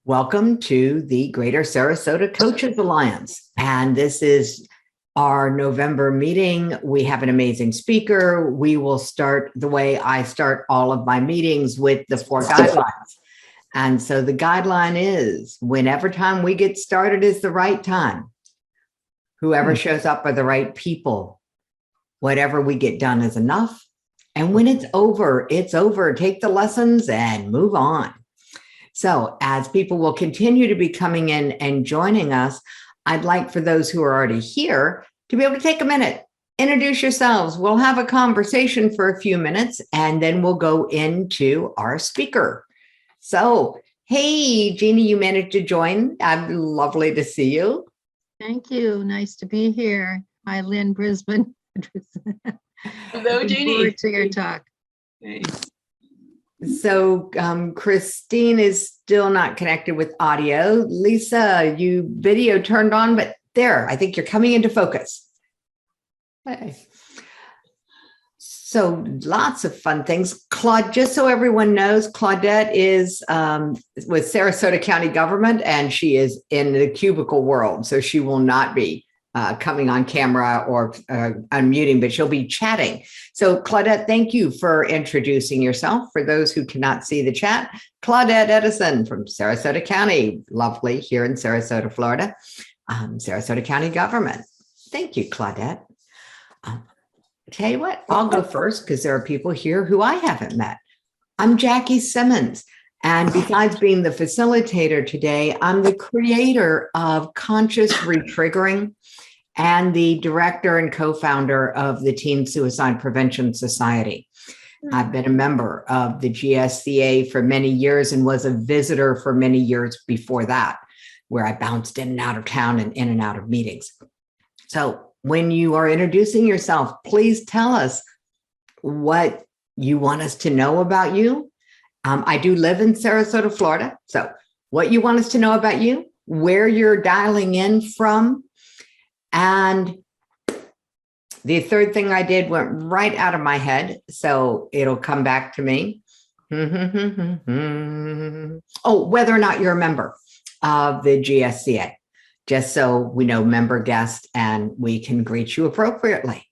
Welcome to the Greater Sarasota Coaches Alliance. And this is our November meeting. We have an amazing speaker. We will start the way I start all of my meetings with the 4 guidelines. And so the guideline is whenever time we get started is the right time. Whoever shows up are the right people. Whatever we get done is enough. And when it's over, it's over. Take the lessons and move on. So as people will continue to be coming in and joining us, I'd like for those who are already here to be able to take a minute, introduce yourselves. We'll have a conversation for a few minutes, and then we'll go into our speaker. So, hey, Jeannie, you managed to join. Lovely to see you. Thank you. Nice to be here. Hi, Lynne, Brisbane. Hello, Jeannie. Looking forward to your talk. Thanks. So Christine is still not connected with audio. Lisa, you video turned on, but there, I think you're coming into focus. Okay. So lots of fun things. Claude, just so everyone knows, Claudette is with Sarasota County government, and she is in the cubicle world. So she will not be coming on camera or unmuting, but she'll be chatting. So Claudette, thank you for introducing yourself. For those who cannot see the chat, Claudette Edison from Sarasota County, lovely here in Sarasota, Florida, Sarasota County government. Thank you, Claudette. Tell you what, I'll go first because there are people here who I haven't met. I'm Jackie Simmons. And besides being the facilitator today, I'm the creator of Conscious Retriggering and the director and co-founder of the Teen Suicide Prevention Society. I've been a member of the GSCA for many years and was a visitor for many years before that, where I bounced in and out of town and in and out of meetings. So when you are introducing yourself, please tell us what you want us to know about you. I do live in Sarasota, Florida. So what you want us to know about you, where you're dialing in from. And the third thing I did went right out of my head. So it'll come back to me. Oh, whether or not you're a member of the GSCA, just so we know member guest and we can greet you appropriately.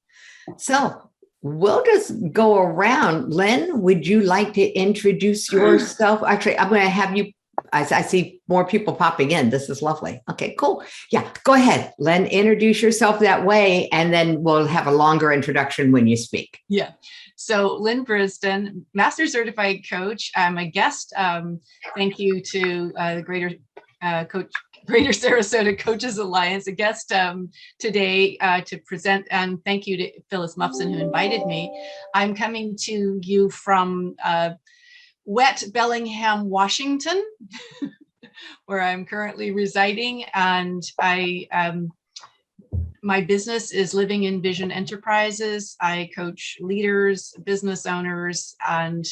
So we'll just go around. Lynne, would you like to introduce yourself? Actually, I'm going to have you, I see more people popping in. This is lovely. Okay, cool. Yeah, go ahead, Lynne, introduce yourself that way, and then we'll have a longer introduction when you speak. Yeah. So Lynne Brisdon, Master Certified Coach. I'm a guest. Thank you to the Greater Sarasota Coaches Alliance, a guest today to present, and thank you to Phyllis Muffson who invited me. I'm coming to you from wet Bellingham, Washington, where I'm currently residing, and my business is Living in Vision Enterprises. I coach leaders, business owners, and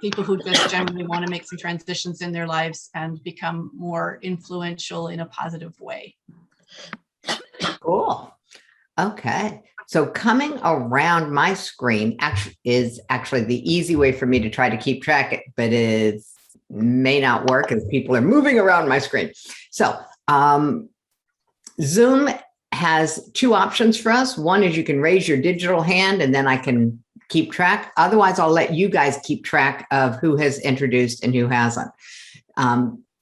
people who just generally want to make some transitions in their lives and become more influential in a positive way. Cool. Okay. So coming around my screen is actually the easy way for me to try to keep track, but it may not work as people are moving around my screen. So Zoom has 2 options for us. One is you can raise your digital hand and then I can keep track. Otherwise, I'll let you guys keep track of who has introduced and who hasn't.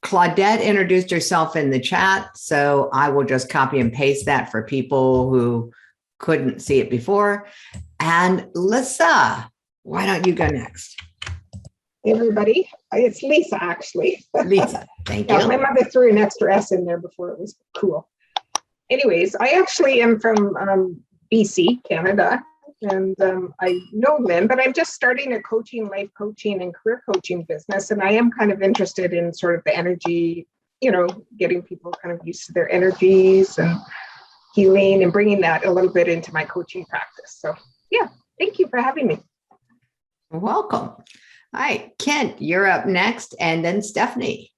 Claudette introduced herself in the chat, so I will just copy and paste that for people who couldn't see it before. And Lisa, why don't you go next? Hey everybody, it's Lisa actually. Lisa, thank you. My mother threw an extra S in there before it was cool. Anyways, I actually am from BC, Canada. And I know Lynne, but I'm just starting a life coaching and career coaching business. And I am kind of interested in sort of the energy, getting people kind of used to their energies and healing and bringing that a little bit into my coaching practice. So yeah, thank you for having me. You're welcome. All right, Kent, you're up next, and then Stephanie.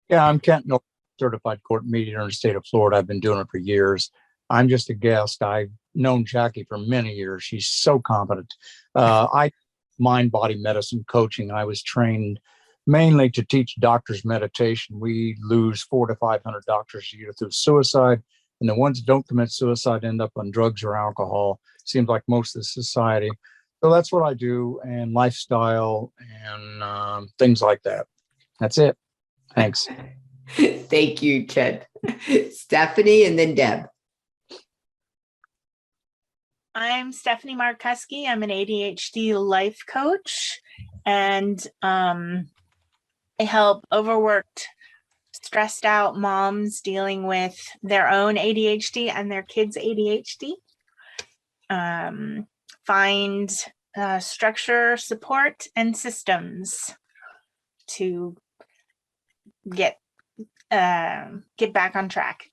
Yeah, I'm Kent, certified court mediator in the state of Florida. I've been doing it for years. I'm just a guest. I've known Jackie for many years. She's so competent. I mind-body medicine coaching. I was trained mainly to teach doctors meditation. We lose 400 to 500 doctors a year through suicide, and the ones that don't commit suicide end up on drugs or alcohol. Seems like most of the society. So that's what I do, and lifestyle and things like that. That's it. Thanks. Thank you, Ted. Stephanie and then Deb. I'm Stephanie Markuski. I'm an ADHD life coach, and I help overworked, stressed out moms dealing with their own ADHD and their kids' ADHD. Find structure, support, and systems to get back on track.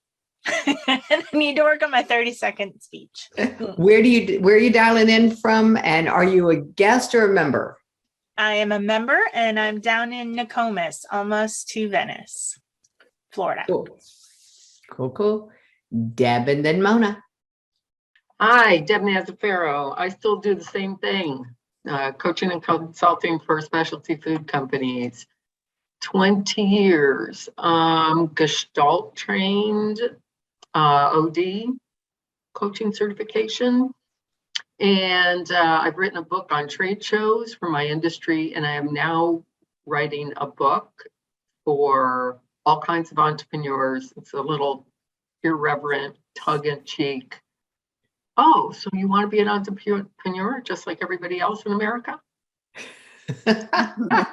I need to work on my 30-second speech. Where are you dialing in from? And are you a guest or a member? I am a member, and I'm down in Nokomis, almost to Venice, Florida. Cool. Deb and then Mona. Hi, Deb Nazafero. I still do the same thing, coaching and consulting for specialty food companies. 20 years, Gestalt trained, OD, coaching certification. And I've written a book on trade shows for my industry, and I am now writing a book for all kinds of entrepreneurs. It's a little irreverent, tongue-in-cheek. Oh, so you want to be an entrepreneur just like everybody else in America?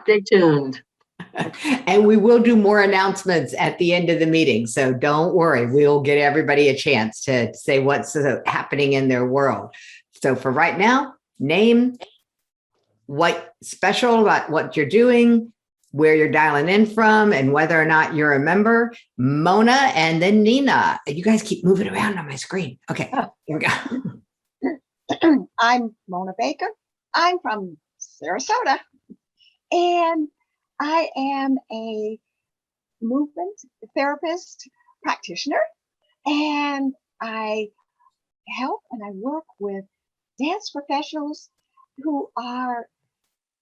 Stay tuned. And we will do more announcements at the end of the meeting. So don't worry, we'll get everybody a chance to say what's happening in their world. So for right now, name, what's special about what you're doing, where you're dialing in from, and whether or not you're a member. Mona and then Nina. You guys keep moving around on my screen. Okay, here we go. I'm Mona Baker. I'm from Sarasota, and I am a movement therapist practitioner, and I help and I work with dance professionals who are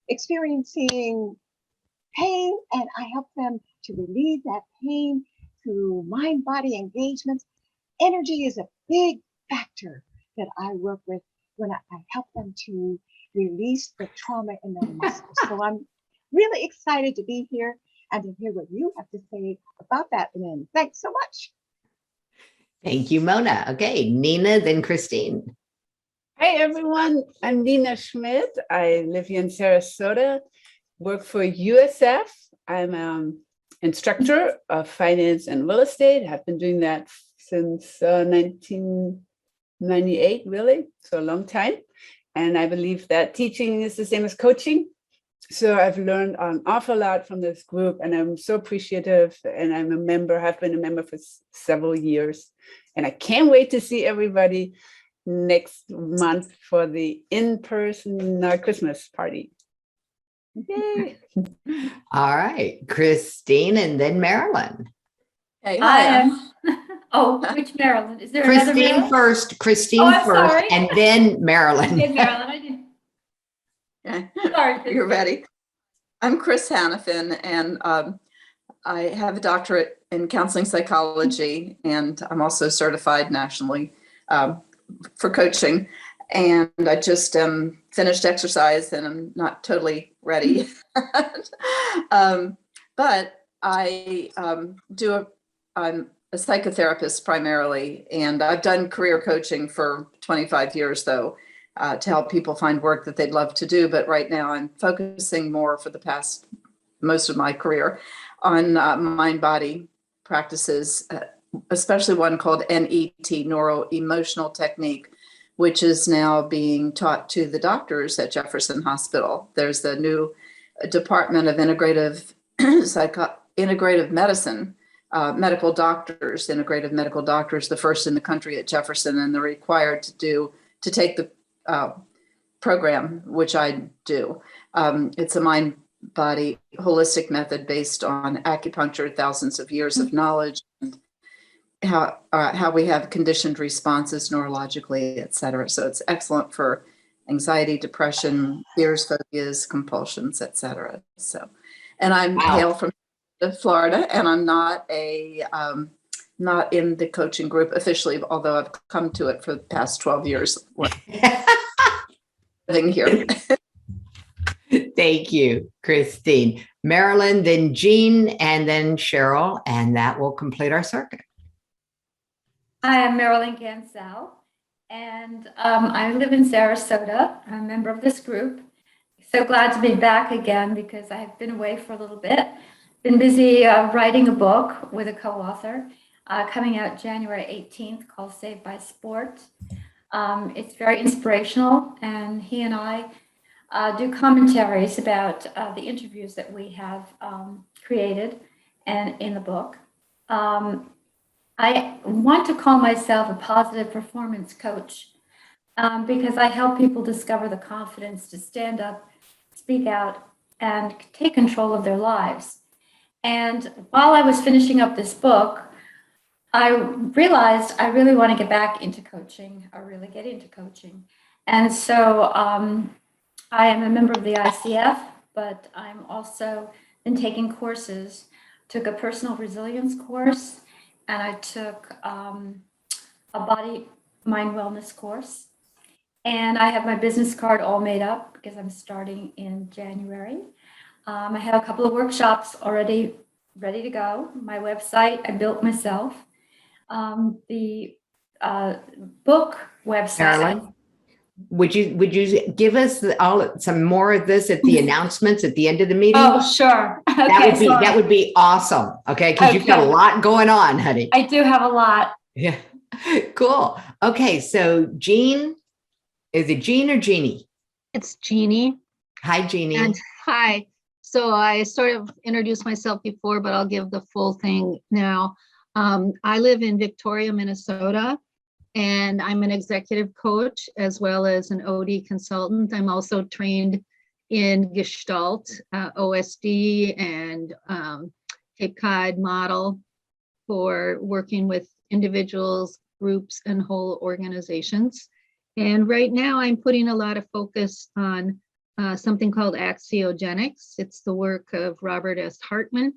experiencing pain, and I help them to relieve that pain through mind-body engagements. Energy is a big factor that I work with when I help them to release the trauma in their muscles. So I'm really excited to be here and to hear what you have to say about that, Lynn. Thanks so much. Thank you, Mona. Okay, Nina, then Christine. Hi, everyone. I'm Nina Schmidt. I live here in Sarasota, work for USF. I'm an instructor of finance and real estate. I've been doing that since 1998, really, so a long time. And I believe that teaching is the same as coaching. So I've learned an awful lot from this group, and I'm so appreciative. And I'm a member, have been a member for several years. And I can't wait to see everybody next month for the in-person Christmas party. Yay. All right, Christine and then Marilyn. Hey, I hi. am. Oh, which Marilyn? Is there another Christine Marilyn? first, Christine Oh, I'm first, sorry. and then Marilyn. Okay, Marilyn, I didn't. Okay. Sorry. You're ready. I'm Chris Hannafin, and I have a doctorate in counseling psychology, and I'm also certified nationally for coaching. And I just finished exercise, and I'm not totally ready. But I I'm a psychotherapist primarily, and I've done career coaching for 25 years, though, to help people find work that they'd love to do. But right now I'm focusing more for the past most of my career on mind-body practices, especially one called NET, Neuro-Emotional Technique, which is now being taught to the doctors at Jefferson Hospital. There's the new Department of Integrative Medicine, medical doctors, integrative medical doctors, the first in the country at Jefferson, and they're required to take the program, which I do. It's a mind-body holistic method based on acupuncture, thousands of years of knowledge, and how we have conditioned responses neurologically, et cetera. So it's excellent for anxiety, depression, fears, phobias, compulsions, et cetera. So, And I'm Wow. hail from Florida, and I'm not not in the coaching group officially, although I've come to it for the past 12 years living here. Thank you, Christine. Marilyn, then Jean, and then Cheryl, and that will complete our circuit. I am Marilyn Gansell, and I live in Sarasota. I'm a member of this group. So glad to be back again because I have been away for a little bit. Been busy writing a book with a co-author coming out January 18th called Saved by Sport. It's very inspirational, and he and I do commentaries about the interviews that we have created and in the book. I want to call myself a positive performance coach because I help people discover the confidence to stand up, speak out, and take control of their lives. And while I was finishing up this book, I realized I really want to get back into coaching or really get into coaching. And so I am a member of the ICF, but I'm also been taking courses, took a personal resilience course, and I took a body, mind wellness course. And I have my business card all made up because I'm starting in January. I have a couple of workshops already ready to go. My website I built myself. The book website. Marilyn, would you give us some more of this at the announcements at the end of the meeting? Oh, sure. Okay, that would be awesome. Okay, because you've got a lot going on, honey. I do have a lot. Yeah, cool. Okay, so Jean, is it Jean or Jeannie? It's Jeannie. Hi, Jeannie. And hi. So I sort of introduced myself before, but I'll give the full thing now. I live in Victoria, Minnesota, and I'm an executive coach as well as an OD consultant. I'm also trained in Gestalt, OSD, and Cape Cod model for working with individuals, groups, and whole organizations. And right now I'm putting a lot of focus on something called Axiogenics. It's the work of Robert S. Hartman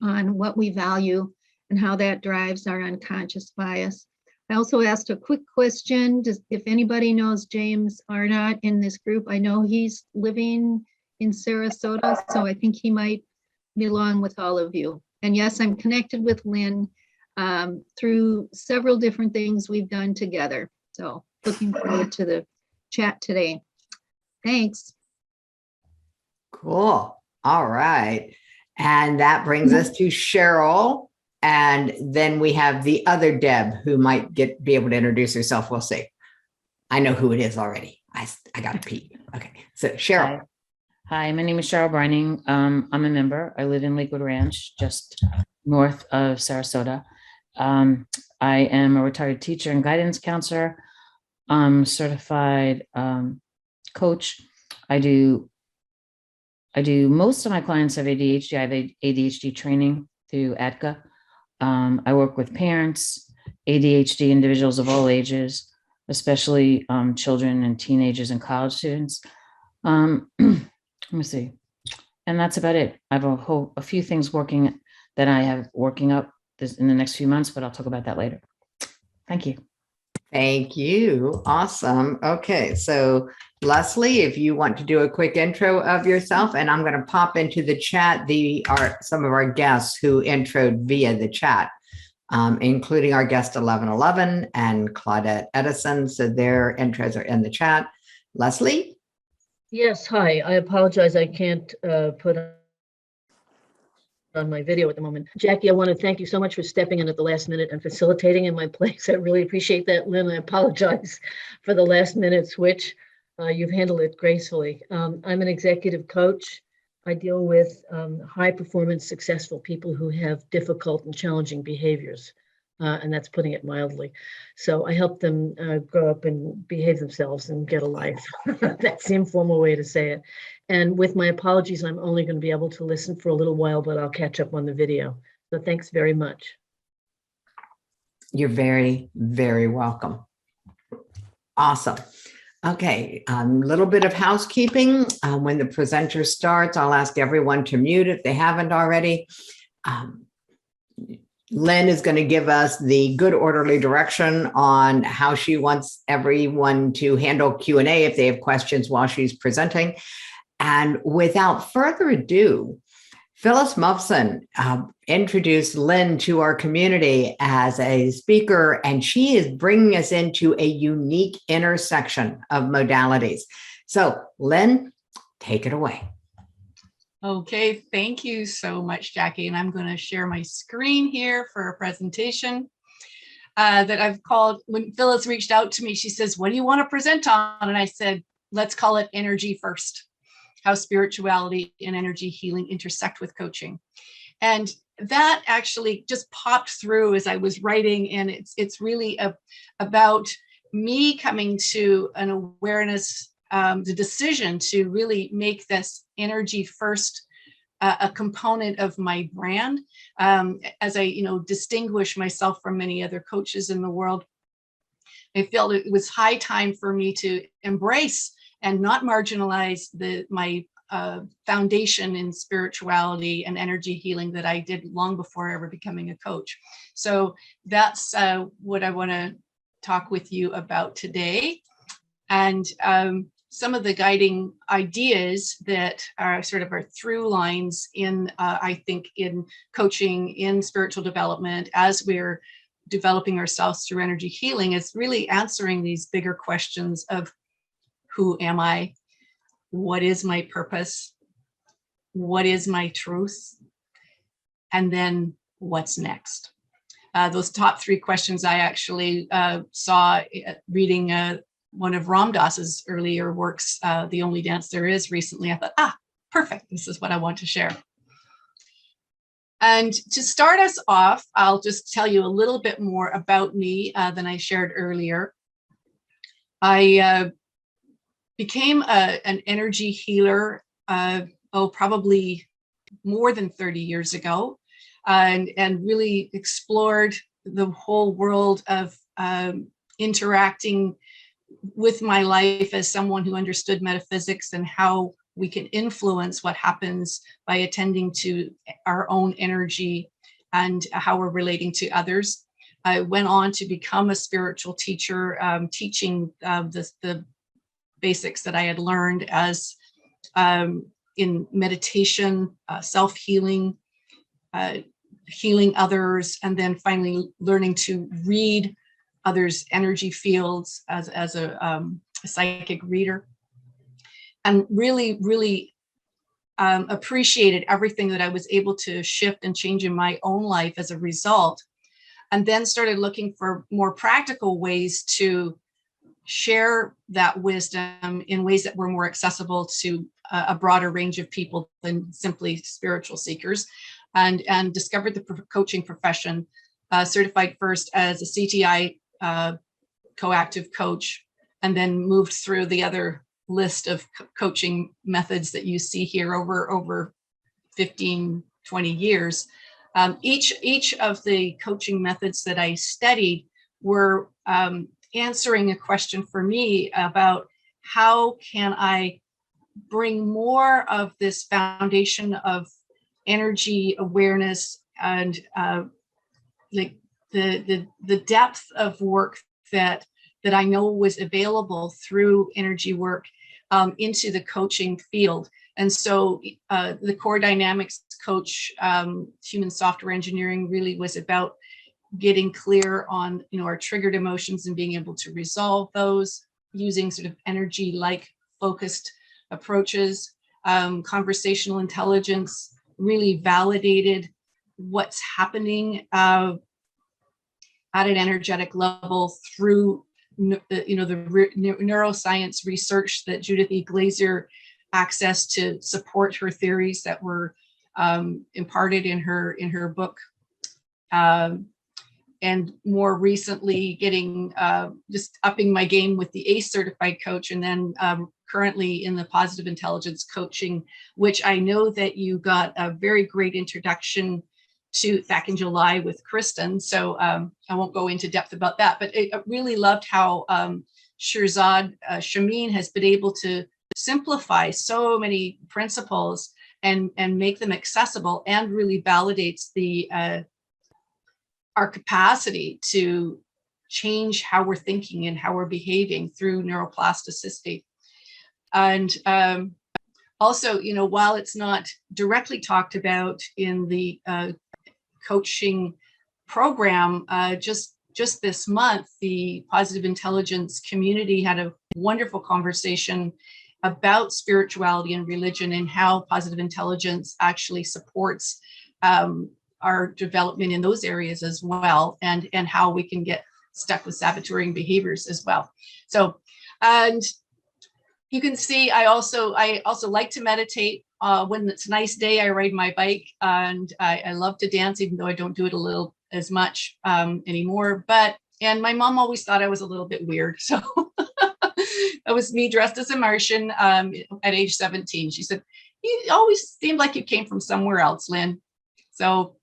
on what we value and how that drives our unconscious bias. I also asked a quick question, if anybody knows James Arnott in this group. I know he's living in Sarasota, so I think he might belong with all of you. And yes, I'm connected with Lynne through several different things we've done together. So looking forward to the chat today. Thanks. Cool. All right. And that brings us to Cheryl. And then we have the other Deb who might be able to introduce herself. We'll see. I know who it is already. I got to pee. Okay. So Cheryl. Hi, my name is Cheryl Brining. I'm a member. I live in Lakewood Ranch, just north of Sarasota. I am a retired teacher and guidance counselor. I'm certified coach. I do most of my clients have ADHD. I have ADHD training through Adhd. I work with parents, ADHD individuals of all ages, especially children and teenagers and college students. Let me see. And that's about it. I have a few things working that I have working up in the next few months, but I'll talk about that later. Thank you. Thank you. Awesome. Okay. So Leslie, if you want to do a quick intro of yourself, and I'm going to pop into the chat some of our guests who introed via the chat, including our guest 1111 and Claudette Edison. So their intros are in the chat. Leslie? Yes. Hi. I apologize. I can't put on my video at the moment. Jackie, I want to thank you so much for stepping in at the last minute and facilitating in my place. I really appreciate that. Lynn, I apologize for the last minute switch. You've handled it gracefully. I'm an executive coach. I deal with high performance, successful people who have difficult and challenging behaviors. And that's putting it mildly. So I help them grow up and behave themselves and get a life. That's the informal way to say it. And with my apologies, I'm only going to be able to listen for a little while, but I'll catch up on the video. So thanks very much. You're very, very welcome. Awesome. Okay, a little bit of housekeeping. When the presenter starts, I'll ask everyone to mute if they haven't already. Lynne is going to give us the good orderly direction on how she wants everyone to handle Q&A if they have questions while she's presenting. And without further ado, Phyllis Muffson introduced Lynne to our community as a speaker, and she is bringing us into a unique intersection of modalities. So Lynne, take it away. Okay, thank you so much, Jackie. And I'm going to share my screen here for a presentation that I've called. When Phyllis reached out to me, she says, what do you want to present on? And I said, let's call it Energy First, how spirituality and energy healing intersect with coaching. And that actually just popped through as I was writing. And it's really about me coming to an awareness, the decision to really make this energy first a component of my brand. As I distinguish myself from many other coaches in the world, I felt it was high time for me to embrace and not marginalize my foundation in spirituality and energy healing that I did long before ever becoming a coach. So that's what I want to talk with you about today. And some of the guiding ideas that are sort of our through lines in, I think, in coaching, in spiritual development, as we're developing ourselves through energy healing, is really answering these bigger questions of who am I? What is my purpose? What is my truth? And then what's next? Those top three questions I actually saw reading one of Ram Dass's earlier works, The Only Dance There Is, recently. I thought, perfect, this is what I want to share. And to start us off, I'll just tell you a little bit more about me than I shared earlier. I became an energy healer, probably more than 30 years ago, and really explored the whole world of interacting with my life as someone who understood metaphysics and how we can influence what happens by attending to our own energy and how we're relating to others. I went on to become a spiritual teacher, teaching the basics that I had learned as in meditation, self-healing, healing others, and then finally learning to read others' energy fields as a psychic reader, and really appreciated everything that I was able to shift and change in my own life as a result, and then started looking for more practical ways to share that wisdom in ways that were more accessible to a broader range of people than simply spiritual seekers, and discovered the coaching profession, certified first as a CTI coactive coach, and then moved through the other list of coaching methods that you see here over 15, 20 years. Each of the coaching methods that I studied were answering a question for me about how can I bring more of this foundation of energy awareness and the depth of work that I know was available through energy work into the coaching field. And so the core dynamics coach, human software engineering, really was about getting clear on our triggered emotions and being able to resolve those using sort of energy-like focused approaches. Conversational intelligence really validated what's happening at an energetic level through the neuroscience research that Judith E. Glaser accessed to support her theories that were imparted in her book. And more recently, getting just upping my game with the ACE certified coach, and then currently in the positive intelligence coaching, which I know that you got a very great introduction to back in July with Kristen. So I won't go into depth about that, but I really loved how Shirzad Shamin has been able to simplify so many principles and make them accessible, and really validates our capacity to change how we're thinking and how we're behaving through neuroplasticity. And also, you know, while it's not directly talked about in the coaching program, just this month, the positive intelligence community had a wonderful conversation about spirituality and religion, and how positive intelligence actually supports our development in those areas as well, and how we can get stuck with saboteuring behaviors as well. So, and you can see, I also like to meditate. When it's a nice day, I ride my bike, and I love to dance, even though I don't do it as much anymore. And my mom always thought I was a little bit weird. So that was me dressed as a Martian at age 17. She said, "You always seemed like you came from somewhere else, Lynn." So,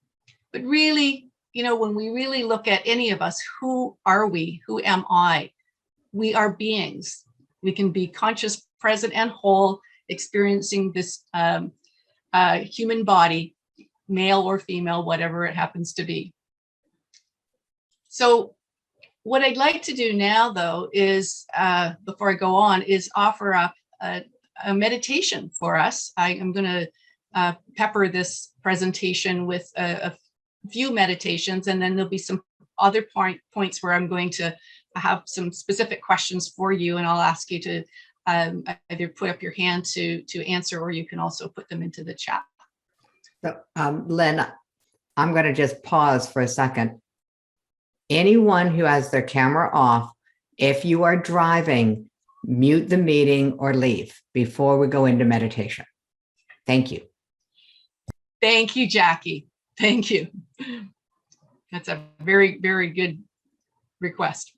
but really, you know, when we really look at any of us, who are we? Who am I? We are beings. We can be conscious, present, and whole, experiencing this human body, male or female, whatever it happens to be. So what I'd like to do now, though, is, before I go on, is offer up a meditation for us. I am going to pepper this presentation with a few meditations, and then there'll be some other points where I'm going to have some specific questions for you, and I'll ask you to either put up your hand to answer, or you can also put them into the chat. So, Lynn, I'm going to just pause for a second. Anyone who has their camera off, if you are driving, mute the meeting or leave before we go into meditation. Thank you. Thank you, Jackie. Thank you. That's a very, very good request.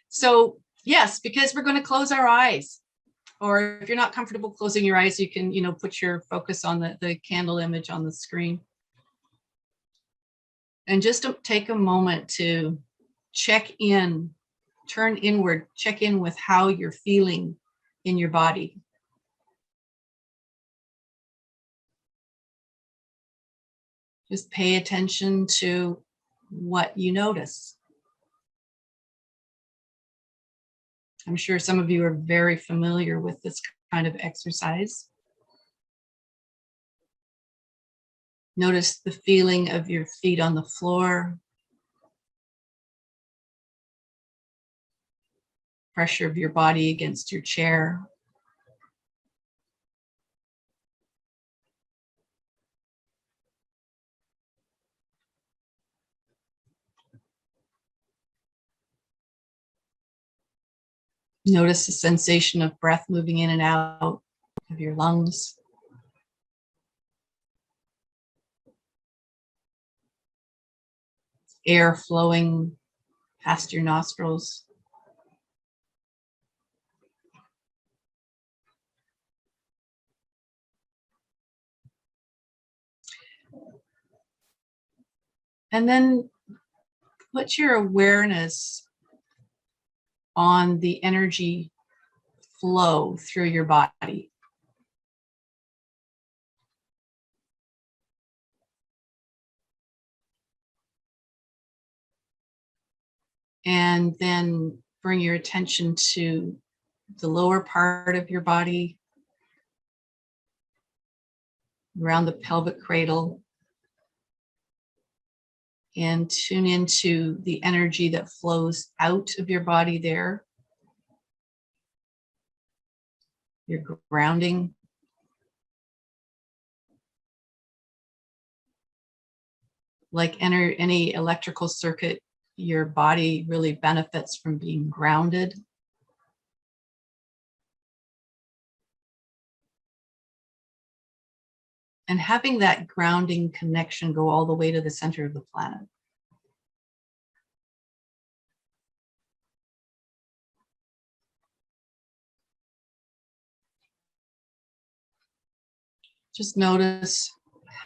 So yes, because we're going to close our eyes, or if you're not comfortable closing your eyes, you can, you know, put your focus on the candle image on the screen. And just take a moment to check in, turn inward, check in with how you're feeling in your body. Just pay attention to what you notice. I'm sure some of you are very familiar with this kind of exercise. Notice the feeling of your feet on the floor, pressure of your body against your chair. Notice the sensation of breath moving in and out of your lungs. Air flowing past your nostrils. And then put your awareness on the energy flow through your body. And then bring your attention to the lower part of your body, around the pelvic cradle, and tune into the energy that flows out of your body there. Your grounding. Like any electrical circuit, your body really benefits from being grounded. And having that grounding connection go all the way to the center of the planet. Just notice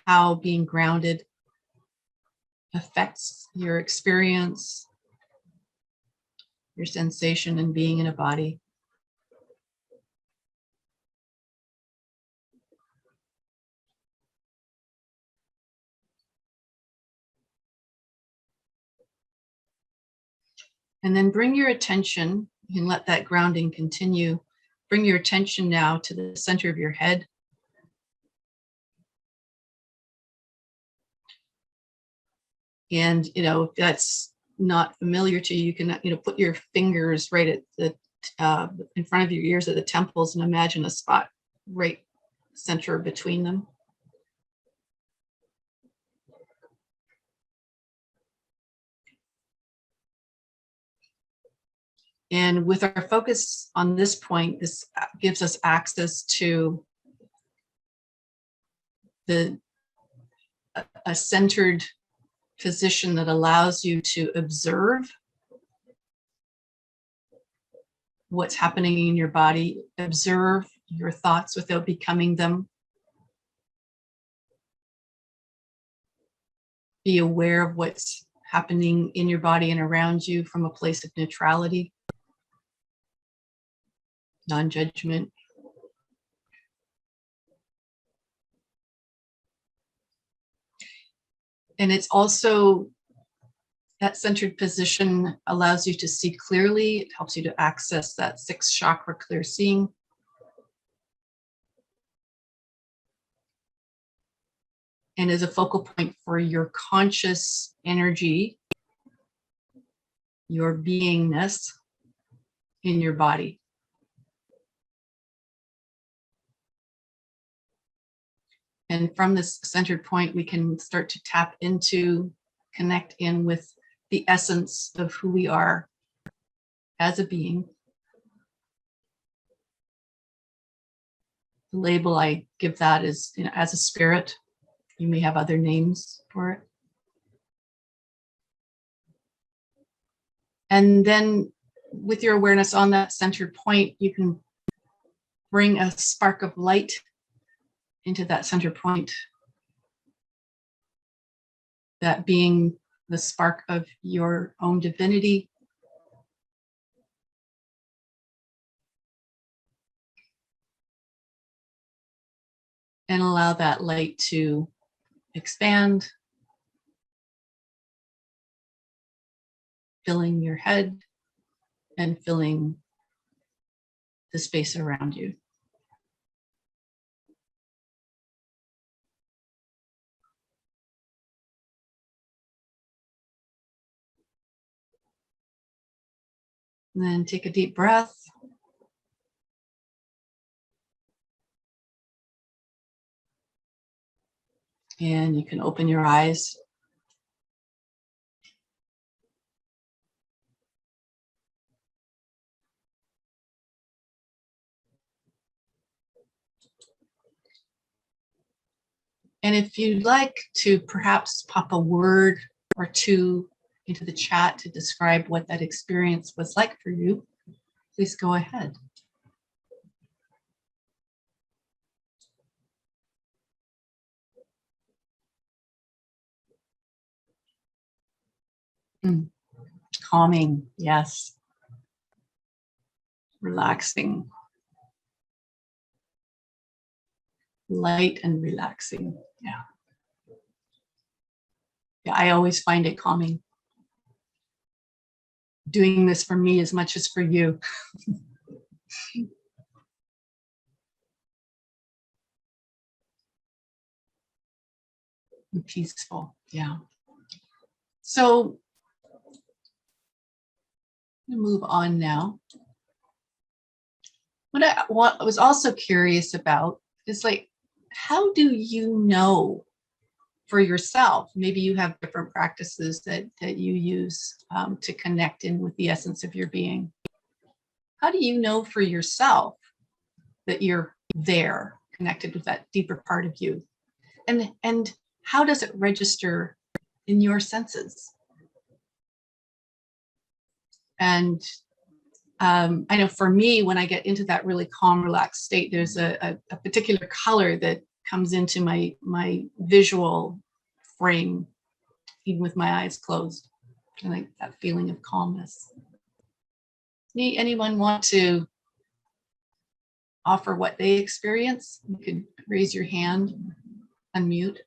how being grounded affects your experience, your sensation and being in a body. And then bring your attention, you can let that grounding continue. Bring your attention now to the center of your head. And, you know, if that's not familiar to you, you can, you know, put your fingers right at the, in front of your ears at the temples and imagine a spot right center between them. And with our focus on this point, this gives us access to a centered position that allows you to observe what's happening in your body, observe your thoughts without becoming them. Be aware of what's happening in your body and around you from a place of neutrality, non-judgment. And it's also, that centered position allows you to see clearly. It helps you to access that sixth chakra, clear seeing. And is a focal point for your conscious energy, your beingness in your body. And from this centered point, we can start to tap into, connect in with the essence of who we are as a being. The label I give that is, you know, as a spirit. You may have other names for it. And then with your awareness on that centered point, you can bring a spark of light into that center point, that being the spark of your own divinity. And allow that light to expand, filling your head and filling the space around you. And then take a deep breath. And you can open your eyes. And if you'd like to perhaps pop a word or two into the chat to describe what that experience was like for you, please go ahead. Calming, yes. Relaxing. Light and relaxing, yeah. Yeah, I always find it calming. Doing this for me as much as for you. And peaceful, yeah. So, I'm gonna move on now. What I was also curious about is, like, how do you know for yourself? Maybe you have different practices that you use to connect in with the essence of your being. How do you know for yourself that you're there, connected with that deeper part of you? And how does it register in your senses? And I know for me, when I get into that really calm, relaxed state, there's a particular color that comes into my visual frame, even with my eyes closed. I like that feeling of calmness. Anyone want to offer what they experience? You could raise your hand, unmute.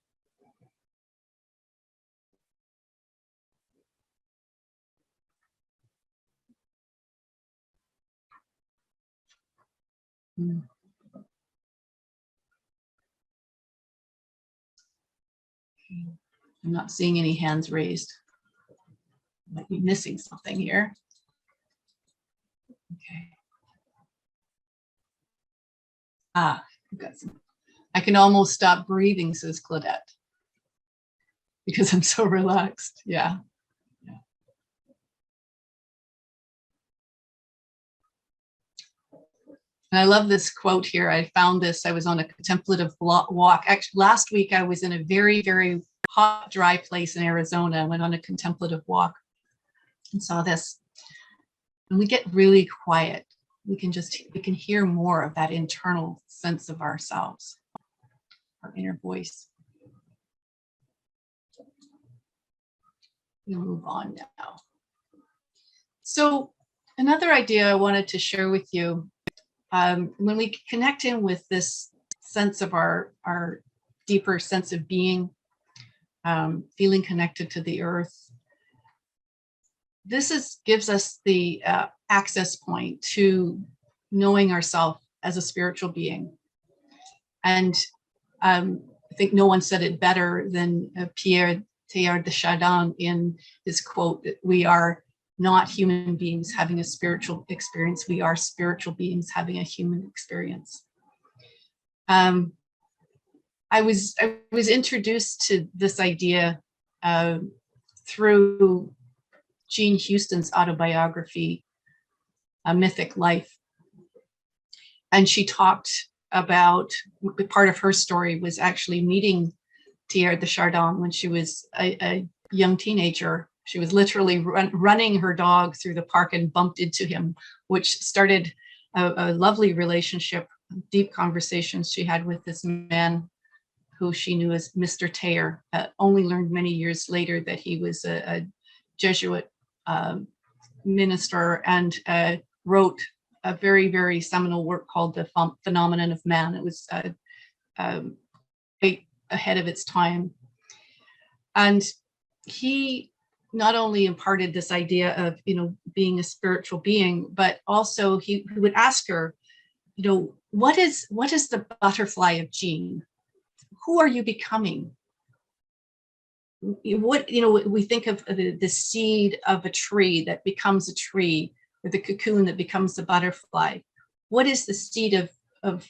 I'm not seeing any hands raised. Might be missing something here. Okay. I've got some. I can almost stop breathing, says Claudette, because I'm so relaxed. Yeah. And I love this quote here. I found this. I was on a contemplative walk. Actually, last week I was in a very, very hot, dry place in Arizona. I went on a contemplative walk and saw this. When we get really quiet, we can hear more of that internal sense of ourselves, our inner voice. We'll move on now. So another idea I wanted to share with you, when we connect in with this sense of our deeper sense of being, feeling connected to the earth, this gives us the access point to knowing ourselves as a spiritual being. And I think no one said it better than Pierre Teilhard de Chardin in his quote that we are not human beings having a spiritual experience. We are spiritual beings having a human experience. I was introduced to this idea through Jean Houston's autobiography, A Mythic Life. And she talked about, part of her story was actually meeting Teilhard de Chardin when she was a young teenager. She was literally running her dog through the park and bumped into him, which started a lovely relationship, deep conversations she had with this man who she knew as Mr. Teilhard. Only learned many years later that he was a Jesuit minister and wrote a very, very seminal work called The Phenomenon of Man. It was ahead of its time. And he not only imparted this idea of, being a spiritual being, but also he would ask her, what is the butterfly of Jean? Who are you becoming? We think of the seed of a tree that becomes a tree, or the cocoon that becomes the butterfly. What is the seed of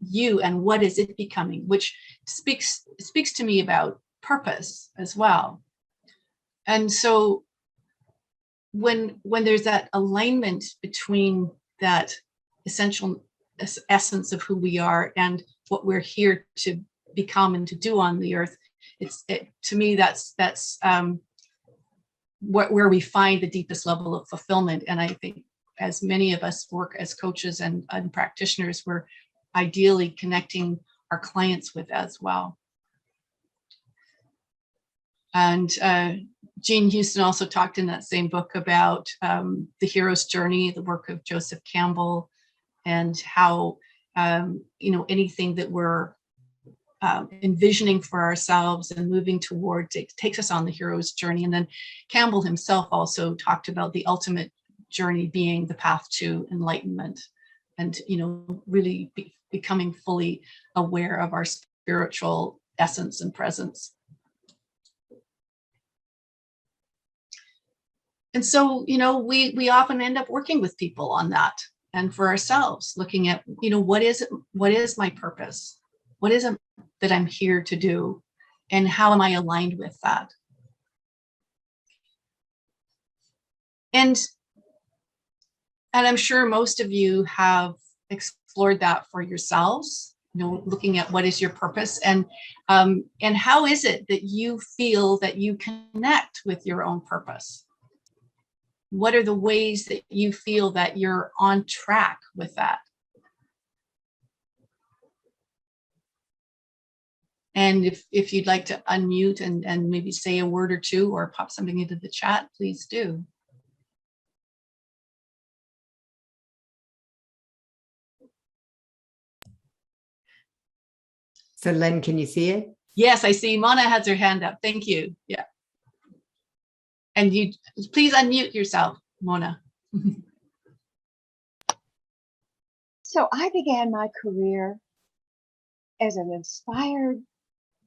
you, and what is it becoming? Which speaks to me about purpose as well. And so when there's that alignment between that essential essence of who we are and what we're here to become and to do on the earth, to me that's where we find the deepest level of fulfillment. And I think as many of us work as coaches and practitioners, we're ideally connecting our clients with as well. And Jean Houston also talked in that same book about the hero's journey, the work of Joseph Campbell, and how anything that we're envisioning for ourselves and moving towards, it takes us on the hero's journey. And then Campbell himself also talked about the ultimate journey being the path to enlightenment, and really becoming fully aware of our spiritual essence and presence. And so, we often end up working with people on that, and for ourselves, looking at, what is my purpose? What is it that I'm here to do? And how am I aligned with that? And I'm sure most of you have explored that for yourselves, looking at what is your purpose, and how is it that you feel that you connect with your own purpose? What are the ways that you feel that you're on track with that? And if you'd like to unmute and maybe say a word or two or pop something into the chat, please do. So Lynn, can you see it? Yes, I see Mona has her hand up. Thank you. Yeah. And you please unmute yourself, Mona. So I began my career as an inspired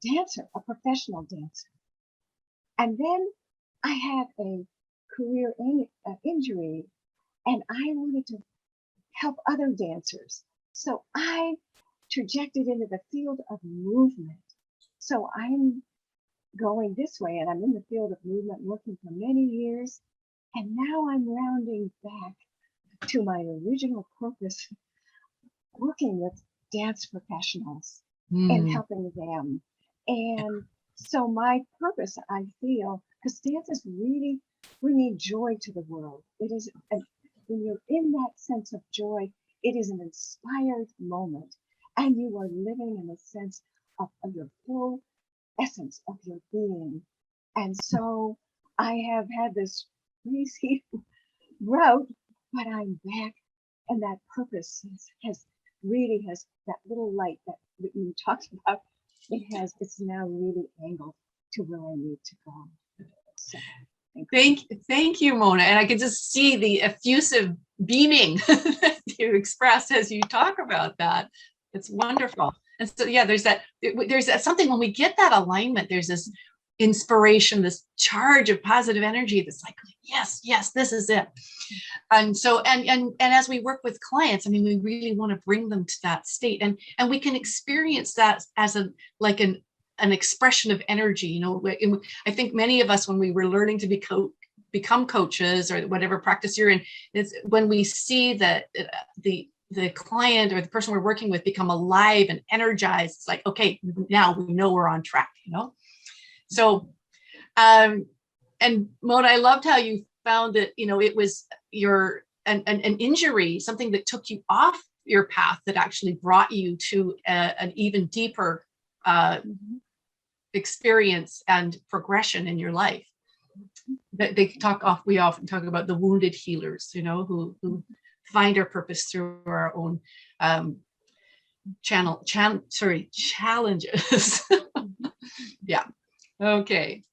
dancer, a professional dancer. And then I had a career injury, and I wanted to help other dancers. So I trajected into the field of movement. So I'm going this way, and I'm in the field of movement, working for many years. And now I'm rounding back to my original purpose, working with dance professionals and helping them. And so my purpose, I feel, because dance is really bringing joy to the world. It is, when you're in that sense of joy, it is an inspired moment, and you are living in a sense of your full essence of your being. And so I have had this crazy route, but I'm back, and that purpose has that little light that you talked about. It's now really angled to where I need to go. So, thank you, Mona. And I can just see the effusive beaming that you express as you talk about that. It's wonderful. And so, yeah, there's that something when we get that alignment, there's this inspiration, this charge of positive energy that's like, yes, this is it. And so, and as we work with clients, I mean, we really want to bring them to that state, and we can experience that as an expression of energy. You know, I think many of us, when we were learning to become coaches or whatever practice you're in, it's when we see that the client or the person we're working with become alive and energized. It's like, okay, now we know we're on track, you know? So, and Mona, I loved how you found that, you know, it was an injury, something that took you off your path that actually brought you to an even deeper experience and progression in your life. We often talk about the wounded healers, you know, who find our purpose through our own challenges. Yeah. Okay.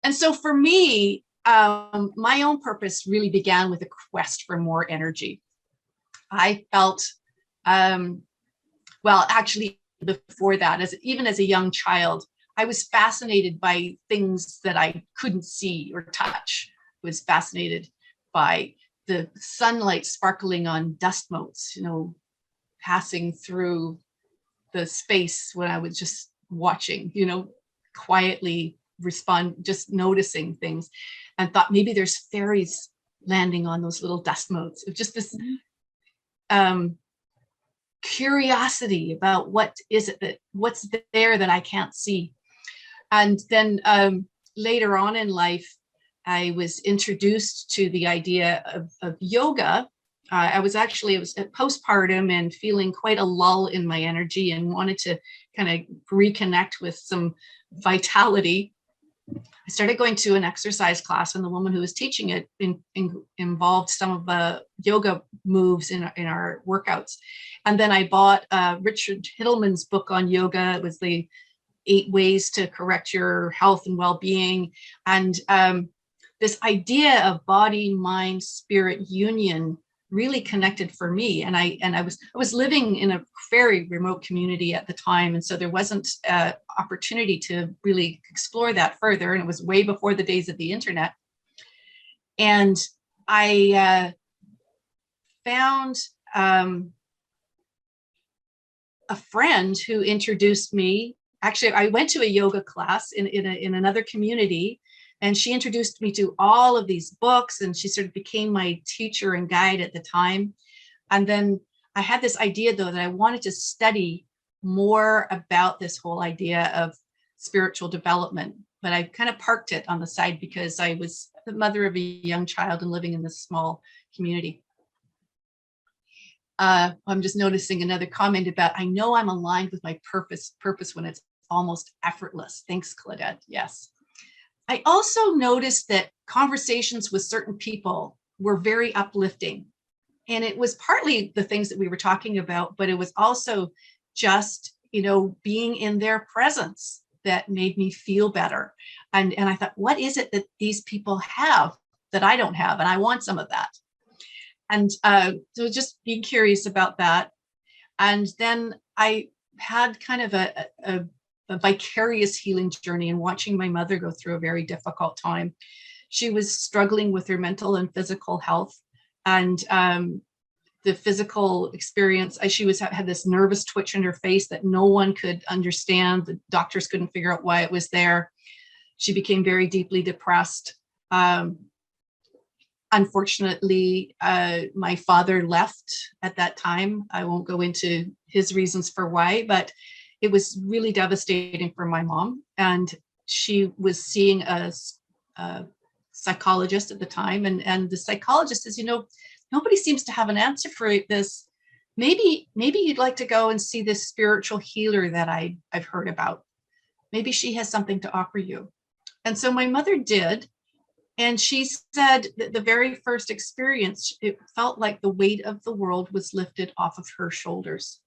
And so for me, my own purpose really began with a quest for more energy. I felt, well, actually before that, even as a young child, I was fascinated by things that I couldn't see or touch. I was fascinated by the sunlight sparkling on dust motes, you know, passing through the space when I was just watching, you know, quietly just noticing things, and thought maybe there's fairies landing on those little dust motes. It was just this curiosity about what's there that I can't see. And then later on in life, I was introduced to the idea of yoga. I was at postpartum and feeling quite a lull in my energy and wanted to kind of reconnect with some vitality. I started going to an exercise class, and the woman who was teaching it involved some of the yoga moves in our workouts. And then I bought Richard Hittleman's book on yoga. It was the 8 ways to correct your health and well-being. And this idea of body, mind, spirit union really connected for me. And I was living in a very remote community at the time. And so there wasn't opportunity to really explore that further. And it was way before the days of the internet. And I found a friend who introduced me. Actually, I went to a yoga class in another community, and she introduced me to all of these books, and she sort of became my teacher and guide at the time. And then I had this idea, though, that I wanted to study more about this whole idea of spiritual development, but I kind of parked it on the side because I was the mother of a young child and living in this small community. I'm just noticing another comment about, I know I'm aligned with my purpose when it's almost effortless. Thanks, Claudette. Yes. I also noticed that conversations with certain people were very uplifting. And it was partly the things that we were talking about, but it was also just being in their presence that made me feel better. And I thought, what is it that these people have that I don't have? And I want some of that. And so just being curious about that. And then I had kind of a vicarious healing journey and watching my mother go through a very difficult time. She was struggling with her mental and physical health, and the physical experience, she had this nervous twitch in her face that no one could understand. The doctors couldn't figure out why it was there. She became very deeply depressed. Unfortunately, my father left at that time. I won't go into his reasons for why, but it was really devastating for my mom. And she was seeing a psychologist at the time. And the psychologist says, nobody seems to have an answer for this. Maybe you'd like to go and see this spiritual healer that I've heard about. Maybe she has something to offer you. And so my mother did. And she said that the very first experience, it felt like the weight of the world was lifted off of her shoulders.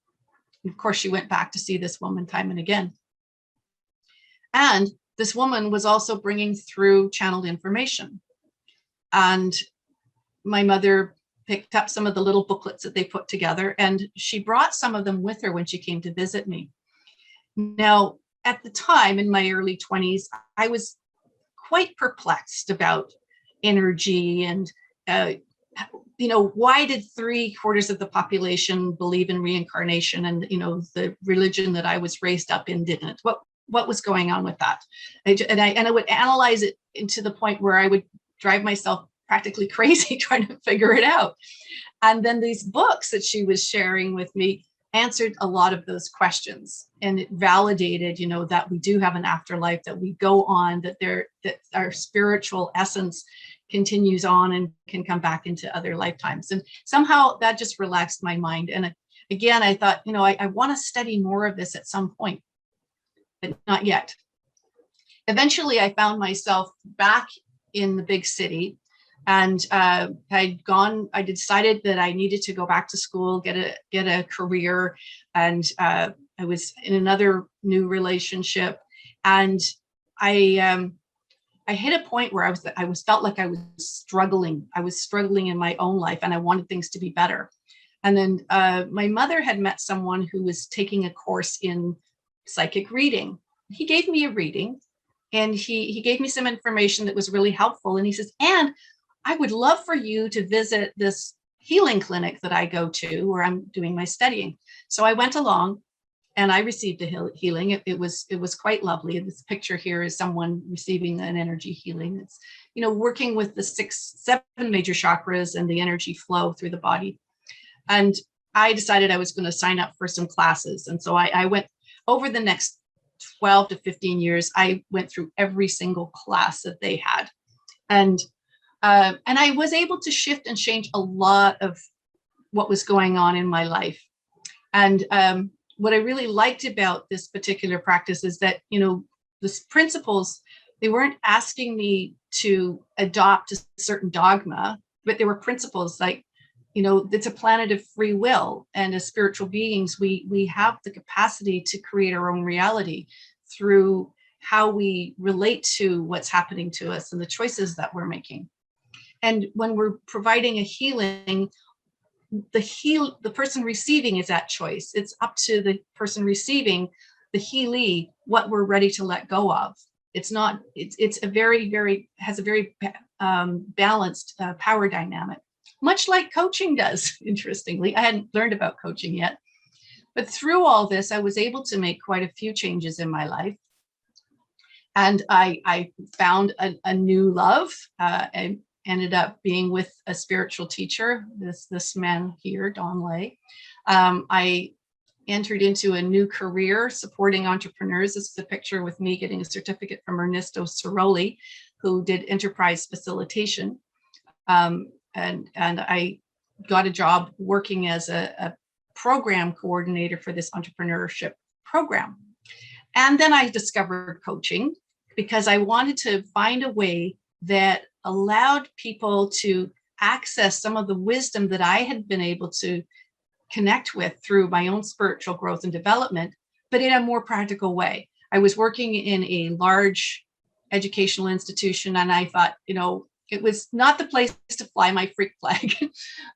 And of course, she went back to see this woman time and again. And this woman was also bringing through channeled information. And my mother picked up some of the little booklets that they put together, and she brought some of them with her when she came to visit me. Now, at the time in my early 20s, I was quite perplexed about energy and, why did 3/4 of the population believe in reincarnation and, the religion that I was raised up in didn't? What was going on with that? And I would analyze it to the point where I would drive myself practically crazy trying to figure it out. And then these books that she was sharing with me answered a lot of those questions, and it validated, that we do have an afterlife, that we go on, that our spiritual essence continues on and can come back into other lifetimes. And somehow that just relaxed my mind. And again, I thought, I want to study more of this at some point, but not yet. Eventually, I found myself back in the big city. And I decided that I needed to go back to school, get a career. And I was in another new relationship. And I hit a point where I felt like I was struggling. I was struggling in my own life, and I wanted things to be better. And then my mother had met someone who was taking a course in psychic reading. He gave me a reading, and he gave me some information that was really helpful. And he says, and I would love for you to visit this healing clinic that I go to where I'm doing my studying. So I went along and I received a healing. It was quite lovely. This picture here is someone receiving an energy healing. It's, working with the 7 major chakras and the energy flow through the body. And I decided I was going to sign up for some classes. And so I went over the next 12 to 15 years. I went through every single class that they had. And I was able to shift and change a lot of what was going on in my life. And what I really liked about this particular practice is that, the principles, they weren't asking me to adopt a certain dogma, but there were principles like, it's a planet of free will, and as spiritual beings, we have the capacity to create our own reality through how we relate to what's happening to us and the choices that we're making. And when we're providing a healing, the person receiving is at choice. It's up to the person receiving, the healee, what we're ready to let go of. It's a very balanced power dynamic, much like coaching does, interestingly. I hadn't learned about coaching yet. But through all this, I was able to make quite a few changes in my life. And I found a new love. And ended up being with a spiritual teacher, this man here, Don Lay. I entered into a new career supporting entrepreneurs. This is a picture with me getting a certificate from Ernesto Ciroli, who did enterprise facilitation. And I got a job working as a program coordinator for this entrepreneurship program. And then I discovered coaching because I wanted to find a way that allowed people to access some of the wisdom that I had been able to connect with through my own spiritual growth and development, but in a more practical way. I was working in a large educational institution, and I thought, it was not the place to fly my freak flag.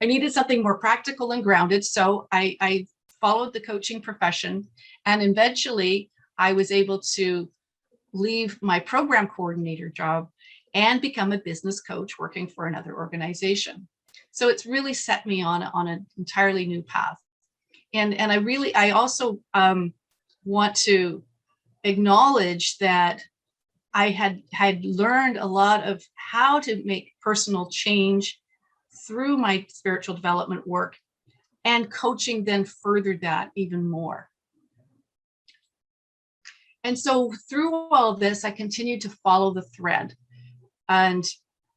I needed something more practical and grounded. So I followed the coaching profession, and eventually I was able to leave my program coordinator job and become a business coach working for another organization. So it's really set me on an entirely new path. And I also want to acknowledge that I had learned a lot of how to make personal change through my spiritual development work, and coaching then furthered that even more. And so through all of this, I continued to follow the thread, and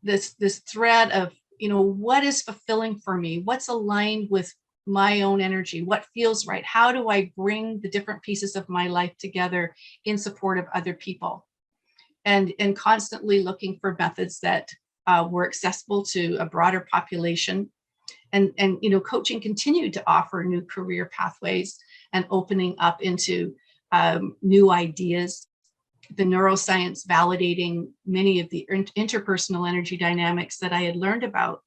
this thread of, what is fulfilling for me? What's aligned with my own energy? What feels right? How do I bring the different pieces of my life together in support of other people? And constantly looking for methods that were accessible to a broader population. And coaching continued to offer new career pathways and opening up into new ideas. The neuroscience validating many of the interpersonal energy dynamics that I had learned about.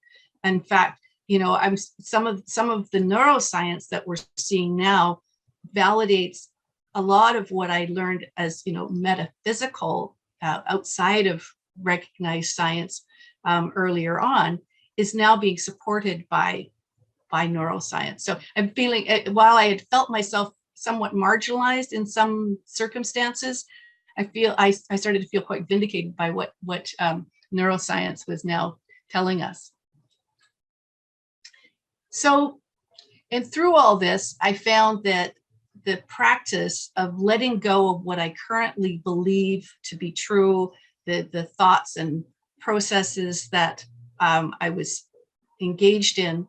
In fact, some of the neuroscience that we're seeing now validates a lot of what I learned as metaphysical outside of recognized science earlier on, is now being supported by neuroscience. So I'm feeling, while I had felt myself somewhat marginalized in some circumstances, I started to feel quite vindicated by what neuroscience was now telling us. So, and through all this, I found that the practice of letting go of what I currently believe to be true, the thoughts and processes that I was engaged in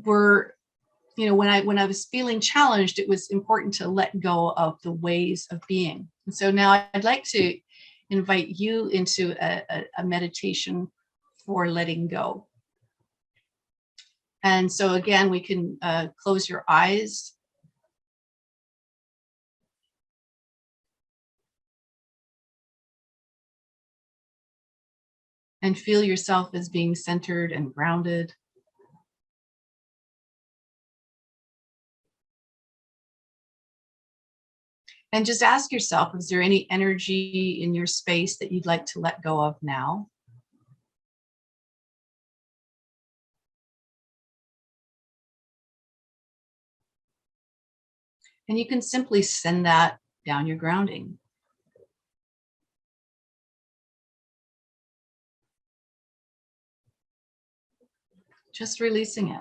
were, when I was feeling challenged, it was important to let go of the ways of being. And so now I'd like to invite you into a meditation for letting go. And so again, we can close your eyes. And feel yourself as being centered and grounded. And just ask yourself, is there any energy in your space that you'd like to let go of now? And you can simply send that down your grounding. Just releasing it.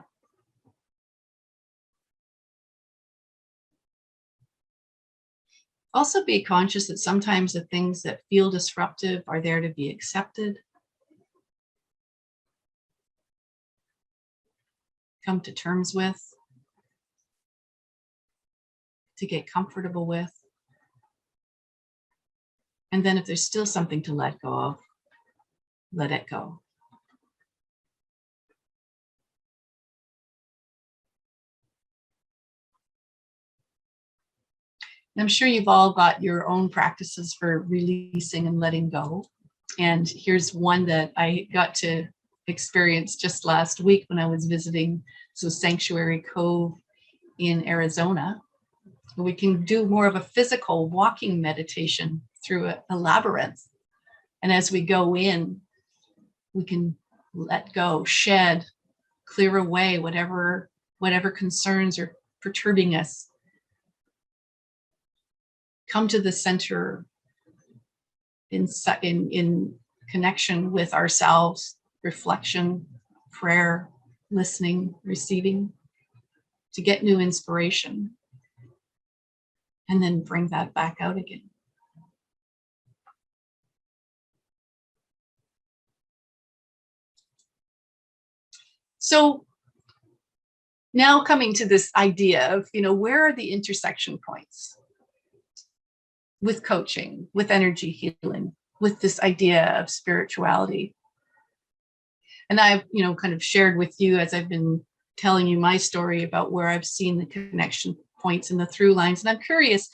Also be conscious that sometimes the things that feel disruptive are there to be accepted, come to terms with, to get comfortable with. And then if there's still something to let go of, let it go. I'm sure you've all got your own practices for releasing and letting go. And here's one that I got to experience just last week when I was visiting Sanctuary Cove in Arizona. We can do more of a physical walking meditation through a labyrinth. And as we go in, we can let go, shed, clear away whatever concerns are perturbing us. Come to the center in connection with ourselves, reflection, prayer, listening, receiving, to get new inspiration, and then bring that back out again. So now coming to this idea of, where are the intersection points with coaching, with energy healing, with this idea of spirituality? And I've, kind of shared with you as I've been telling you my story about where I've seen the connection points and the through lines. And I'm curious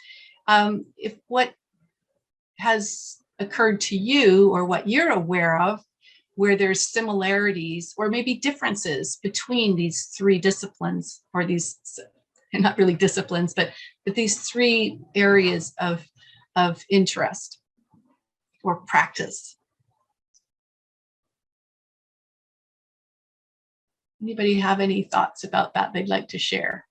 if what has occurred to you or what you're aware of where there's similarities or maybe differences between these three disciplines, or these, not really disciplines, but these three areas of interest or practice. Anybody have any thoughts about that they'd like to share?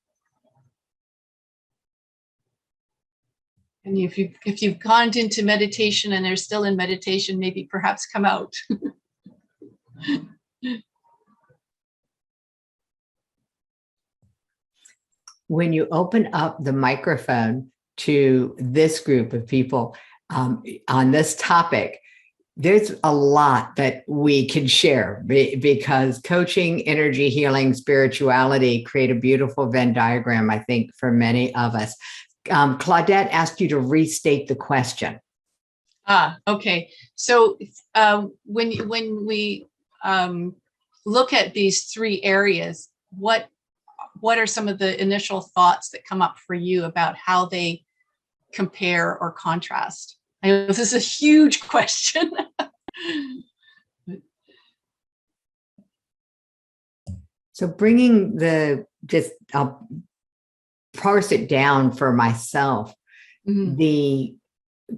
And if you've gone into meditation and they're still in meditation, maybe perhaps come out. When you open up the microphone to this group of people on this topic, there's a lot that we can share because coaching, energy healing, spirituality create a beautiful Venn diagram, I think, for many of us. Claudette asked you to restate the question. Okay. So when we look at these three areas, what are some of the initial thoughts that come up for you about how they compare or contrast? I know this is a huge question. So bringing I'll parse it down for myself. Mm-hmm. The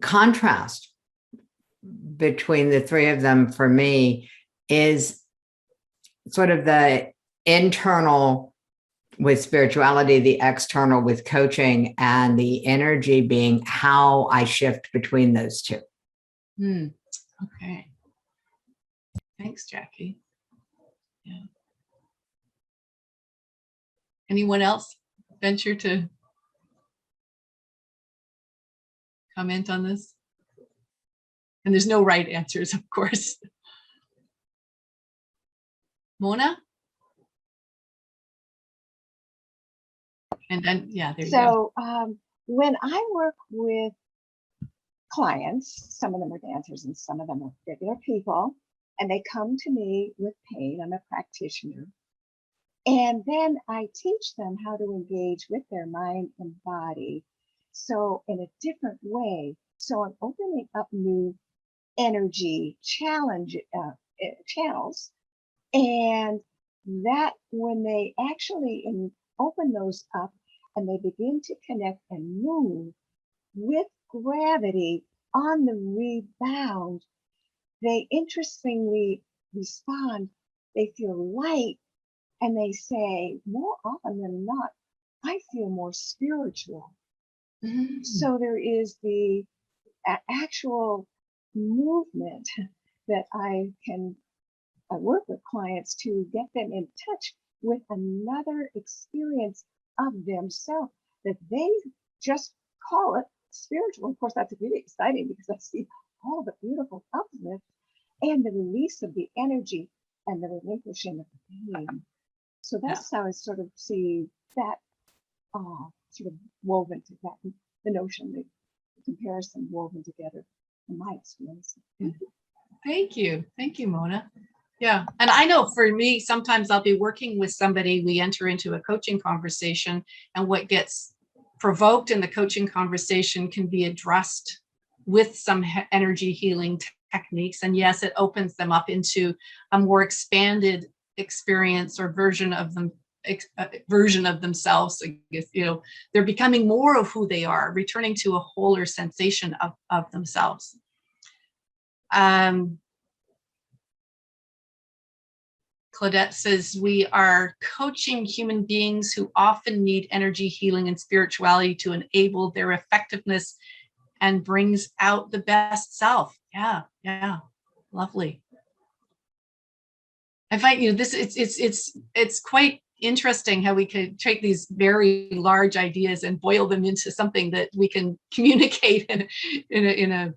contrast between the three of them for me is sort of the internal with spirituality, the external with coaching, and the energy being how I shift between those two. Okay. Thanks, Jackie. Yeah. Anyone else venture to comment on this? And there's no right answers, of course. Mona? And then, yeah, there you go. So when I work with clients, some of them are dancers and some of them are regular people, and they come to me with pain. I'm a practitioner. And then I teach them how to engage with their mind and body. So in a different way. So I'm opening up new energy channels. And that when they actually open those up and they begin to connect and move with gravity on the rebound, they interestingly respond. They feel light, and they say, more often than not, I feel more spiritual. Mm-hmm. So there is the actual movement that I work with clients to get them in touch with another experience of themselves that they just call it spiritual. Of course, that's really exciting because I see all the beautiful uplift and the release of the energy and the relinquishing of the pain. So that's how I sort of see that sort of woven together, the notion, the comparison woven together in my experience. Thank you. Thank you, Mona. Yeah. And I know for me, sometimes I'll be working with somebody, we enter into a coaching conversation, and what gets provoked in the coaching conversation can be addressed with some energy healing techniques. And yes, it opens them up into a more expanded experience or version of themselves. I guess, they're becoming more of who they are, returning to a wholer sensation of themselves. Claudette says, we are coaching human beings who often need energy healing and spirituality to enable their effectiveness and brings out the best self. Yeah, lovely. I find this it's quite interesting how we could take these very large ideas and boil them into something that we can communicate in a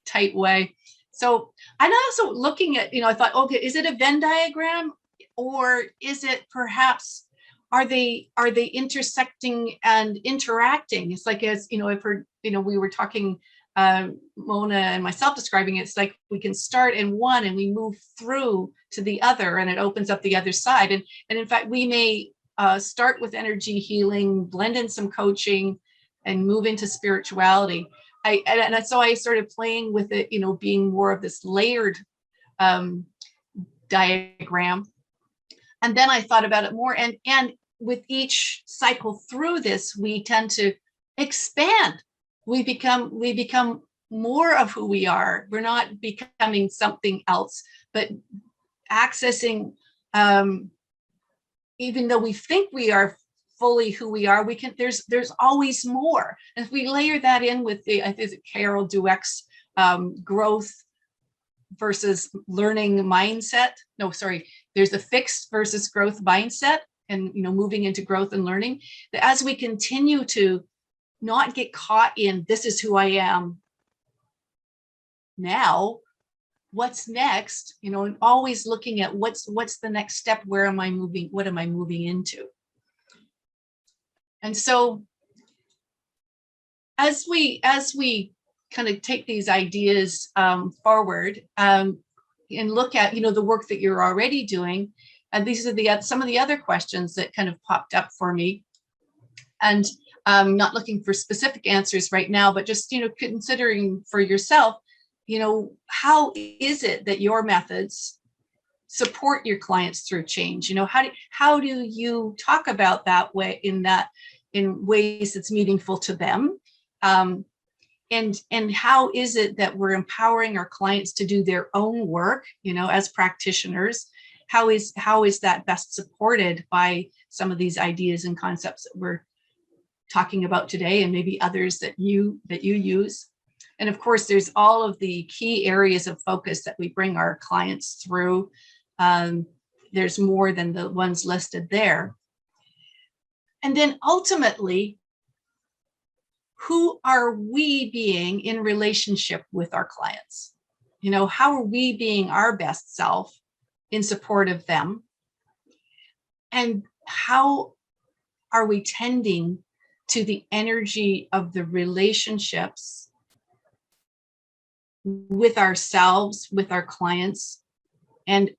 tight way. So I'm also looking at, I thought, okay, is it a Venn diagram, or is it perhaps, are they intersecting and interacting? It's like, as I've heard, we were talking, Mona and myself describing it, it's like we can start in one and we move through to the other, and it opens up the other side. And in fact, we may start with energy healing, blend in some coaching, and move into spirituality. And so I started playing with it, you know, being more of this layered diagram. And then I thought about it more, and with each cycle through this, we tend to expand. We become more of who we are. We're not becoming something else, but accessing, even though we think we are fully who we are, there's always more. And if we layer that in with I think it's Carol Dweck's growth versus learning mindset. No, sorry, there's a fixed versus growth mindset, and, you know, moving into growth and learning, that as we continue to not get caught in this is who I am now, what's next, you know, and always looking at what's the next step, where am I moving, what am I moving into? And so as we kind of take these ideas forward and look at, you know, the work that you're already doing, and these are some of the other questions that kind of popped up for me. And I'm not looking for specific answers right now, but just, you know, considering for yourself, you know, how is it that your methods support your clients through change? You know, how do you talk about that way, in ways that's meaningful to them? And how is it that we're empowering our clients to do their own work, you know, as practitioners? How is that best supported by some of these ideas and concepts that we're talking about today, and maybe others that you use? And of course, there's all of the key areas of focus that we bring our clients through. There's more than the ones listed there. And then ultimately, who are we being in relationship with our clients? You know, how are we being our best self in support of them? And how are we tending to the energy of the relationships with ourselves, with our clients, and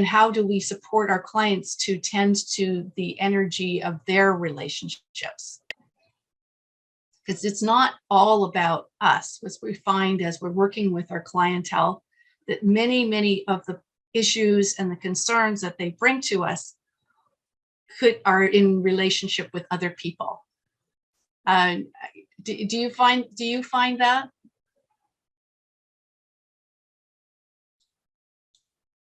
how do we support our clients to tend to the energy of their relationships? Because it's not all about us. As we find as we're working with our clientele, that many of the issues and the concerns that they bring to us are in relationship with other people. Do you find that?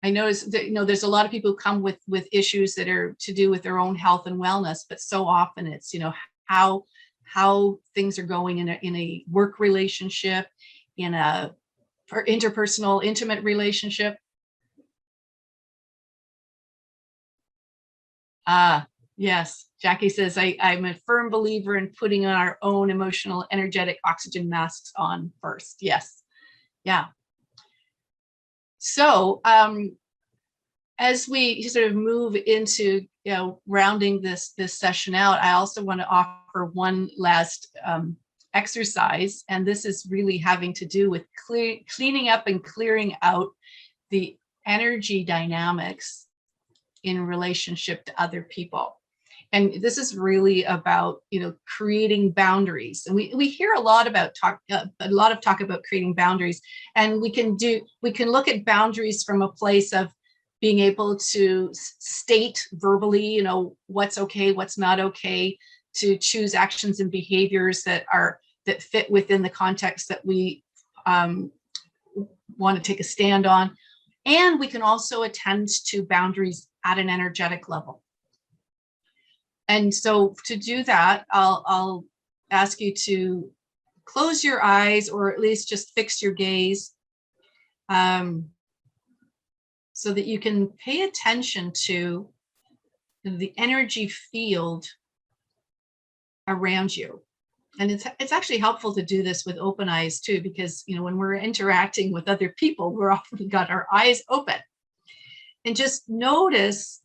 I notice that, you know, there's a lot of people who come with issues that are to do with their own health and wellness, but so often it's, you know, how things are going in a work relationship, in a interpersonal, intimate relationship. Yes, Jackie says, I'm a firm believer in putting our own emotional, energetic oxygen masks on first. Yes, yeah. So as we sort of move into, you know, rounding this session out, I also want to offer one last exercise, and this is really having to do with cleaning up and clearing out the energy dynamics in relationship to other people. And this is really about, you know, creating boundaries. And we hear a lot of talk about creating boundaries, and we can look at boundaries from a place of being able to state verbally, you know, what's okay, what's not okay, to choose actions and behaviors that fit within the context that we want to take a stand on. And we can also attend to boundaries at an energetic level. And so to do that, I'll ask you to close your eyes, or at least just fix your gaze, so that you can pay attention to the energy field around you. And it's actually helpful to do this with open eyes too, because, you know, when we're interacting with other people, we're often got our eyes open. And just notice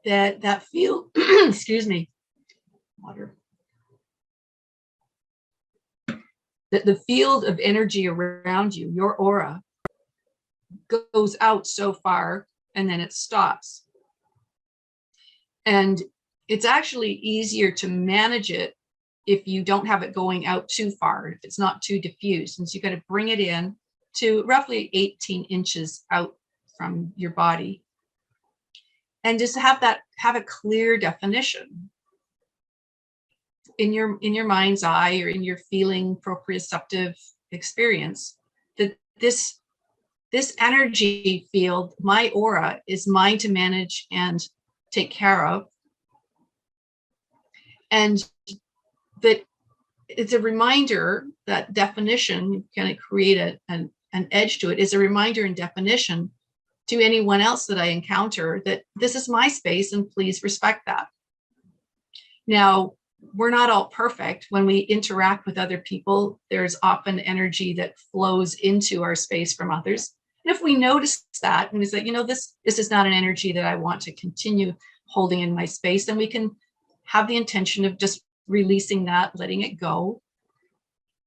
that field, excuse me, water. That the field of energy around you, your aura, goes out so far and then it stops. And it's actually easier to manage it if you don't have it going out too far, if it's not too diffused. Since you got to bring it in to roughly 18 inches out from your body, and just have a clear definition in your mind's eye or in your feeling proprioceptive experience, that this energy field, my aura, is mine to manage and take care of. And that it's a reminder, that definition, kind of create an edge to it, is a reminder and definition to anyone else that I encounter that this is my space and please respect that. Now, we're not all perfect. When we interact with other people, there's often energy that flows into our space from others. And if we notice that and we say, this is not an energy that I want to continue holding in my space, then we can have the intention of just releasing that, letting it go,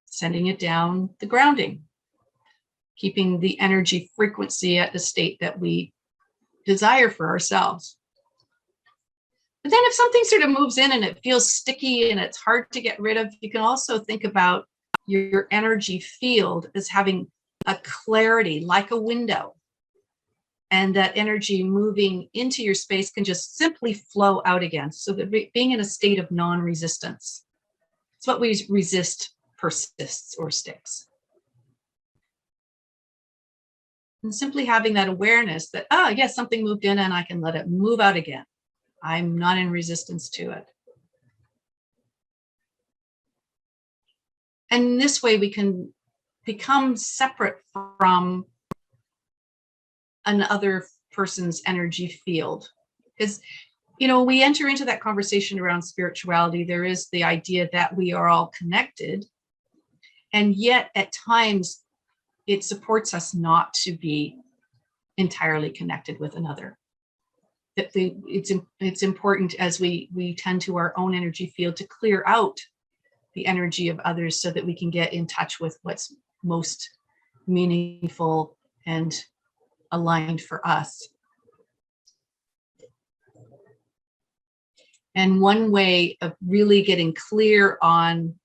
sending it down the grounding, keeping the energy frequency at the state that we desire for ourselves. But then if something sort of moves in and it feels sticky and it's hard to get rid of, you can also think about your energy field as having a clarity, like a window. And that energy moving into your space can just simply flow out again. So that being in a state of non-resistance. It's what we resist persists or sticks. And simply having that awareness that, yes, something moved in and I can let it move out again. I'm not in resistance to it. And in this way, we can become separate from another person's energy field. Because, we enter into that conversation around spirituality, there is the idea that we are all connected. And yet, at times, it supports us not to be entirely connected with another. That it's important as we tend to our own energy field to clear out the energy of others so that we can get in touch with what's most meaningful and aligned for us. And one way of really getting clear on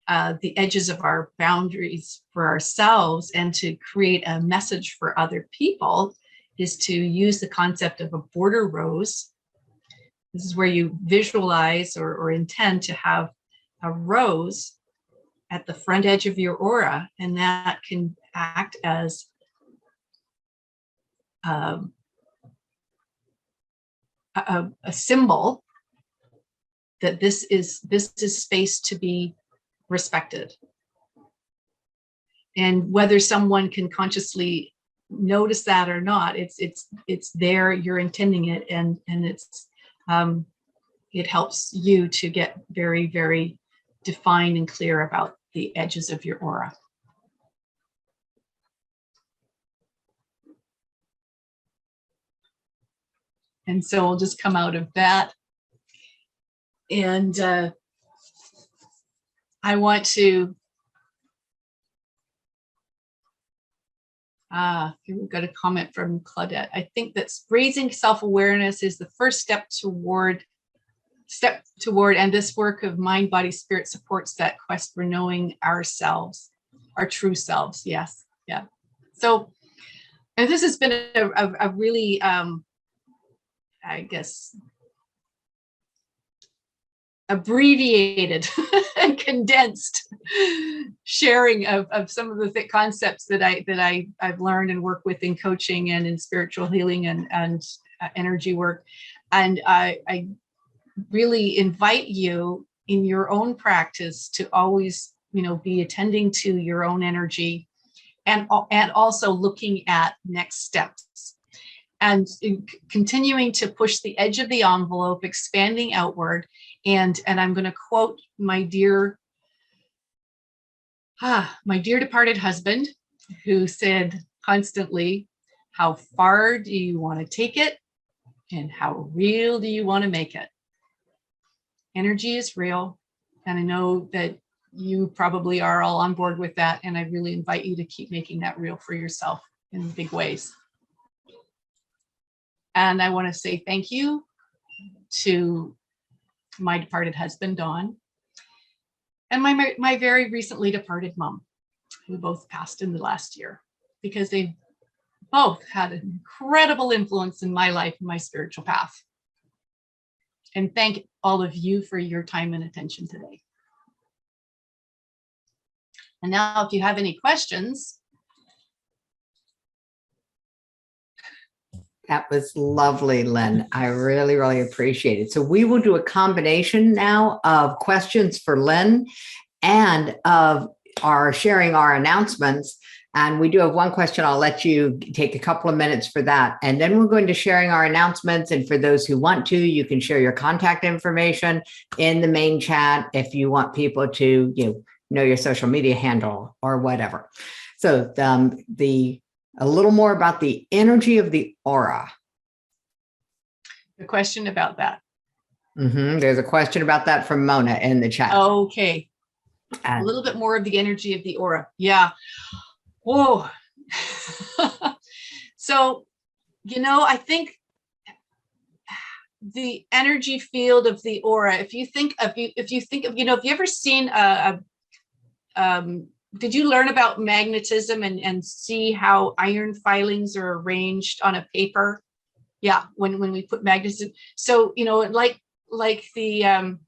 the edges of our boundaries for ourselves and to create a message for other people is to use the concept of a border rose. This is where you visualize or intend to have a rose at the front edge of your aura, and that can act as a symbol that this is space to be respected. And whether someone can consciously notice that or not, it's there, you're intending it, and it's it helps you to get very, very defined and clear about the edges of your aura. And so we'll just come out of that. And I want to, here we've got a comment from Claudette. I think that raising self-awareness is the first step toward, and this work of mind, body, spirit supports that quest for knowing ourselves, our true selves. Yes. Yeah. So, and this has been a really, I guess, abbreviated and condensed sharing of some of the concepts that I've learned and work with in coaching and in spiritual healing and energy work. And I really invite you in your own practice to always, be attending to your own energy and also looking at next steps and continuing to push the edge of the envelope, expanding outward. And I'm going to quote my dear departed husband, who said constantly, how far do you want to take it? And how real do you want to make it? Energy is real. And I know that you probably are all on board with that. And I really invite you to keep making that real for yourself in big ways. And I want to say thank you to my departed husband, Don, and my very recently departed mom, who both passed in the last year, because they both had an incredible influence in my life and my spiritual path. And thank all of you for your time and attention today. And now, if you have any questions. That was lovely, Lynn. I really, really appreciate it. So we will do a combination now of questions for Lynn and of our sharing our announcements. And we do have one question. I'll let you take a couple of minutes for that. And then we'll go into sharing our announcements. And for those who want to, you can share your contact information in the main chat if you want people to know your social media handle or whatever. So a little more about the energy of the aura. The question about that. There's a question about that from Mona in the chat. Okay. A little bit more of the energy of the aura. Yeah. Whoa. So, I think the energy field of the aura, if you ever seen did you learn about magnetism and see how iron filings are arranged on a paper? Yeah, when we put magnetism. So, like the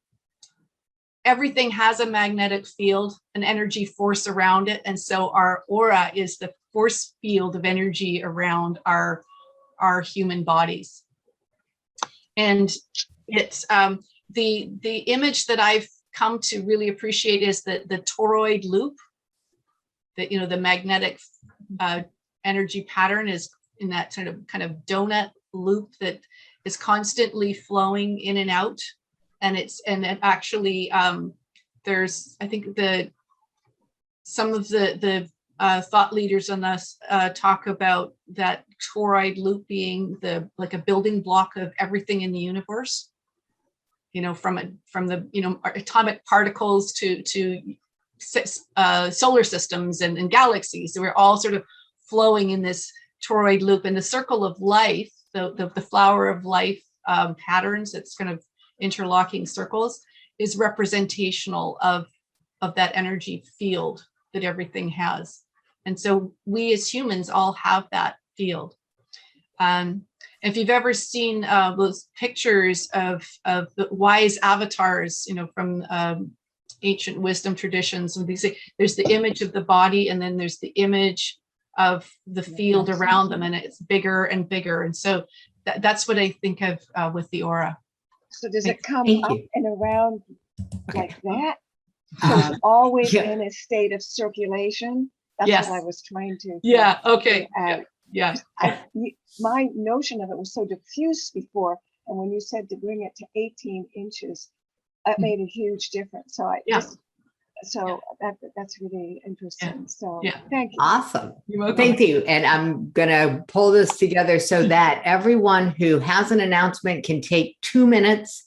everything has a magnetic field, an energy force around it. And so our aura is the force field of energy around our human bodies. And it's the image that I've come to really appreciate is the toroid loop. That the magnetic energy pattern is in that kind of donut loop that is constantly flowing in and out, and it actually there's, I think, some of the thought leaders on this talk about that toroid loop being like a building block of everything in the universe. From the atomic particles to solar systems and galaxies. So we're all sort of flowing in this toroid loop, and the circle of life, the flower of life patterns, that's kind of interlocking circles, is representational of that energy field that everything has. And so we as humans all have that field. If you've ever seen those pictures of the wise avatars, from ancient wisdom traditions, and there's the image of the body, and then there's the image of the field around them, and it's bigger and bigger. And so that's what I think of with the aura. So does it come up and around like that? So it's always in a state of circulation? That's what I was trying to. Yeah. Okay. Yeah. My notion of it was so diffuse before, and when you said to bring it to 18 inches, that made a huge difference. So that's really interesting. So thank you. Awesome. Thank you. And I'm going to pull this together so that everyone who has an announcement can take 2 minutes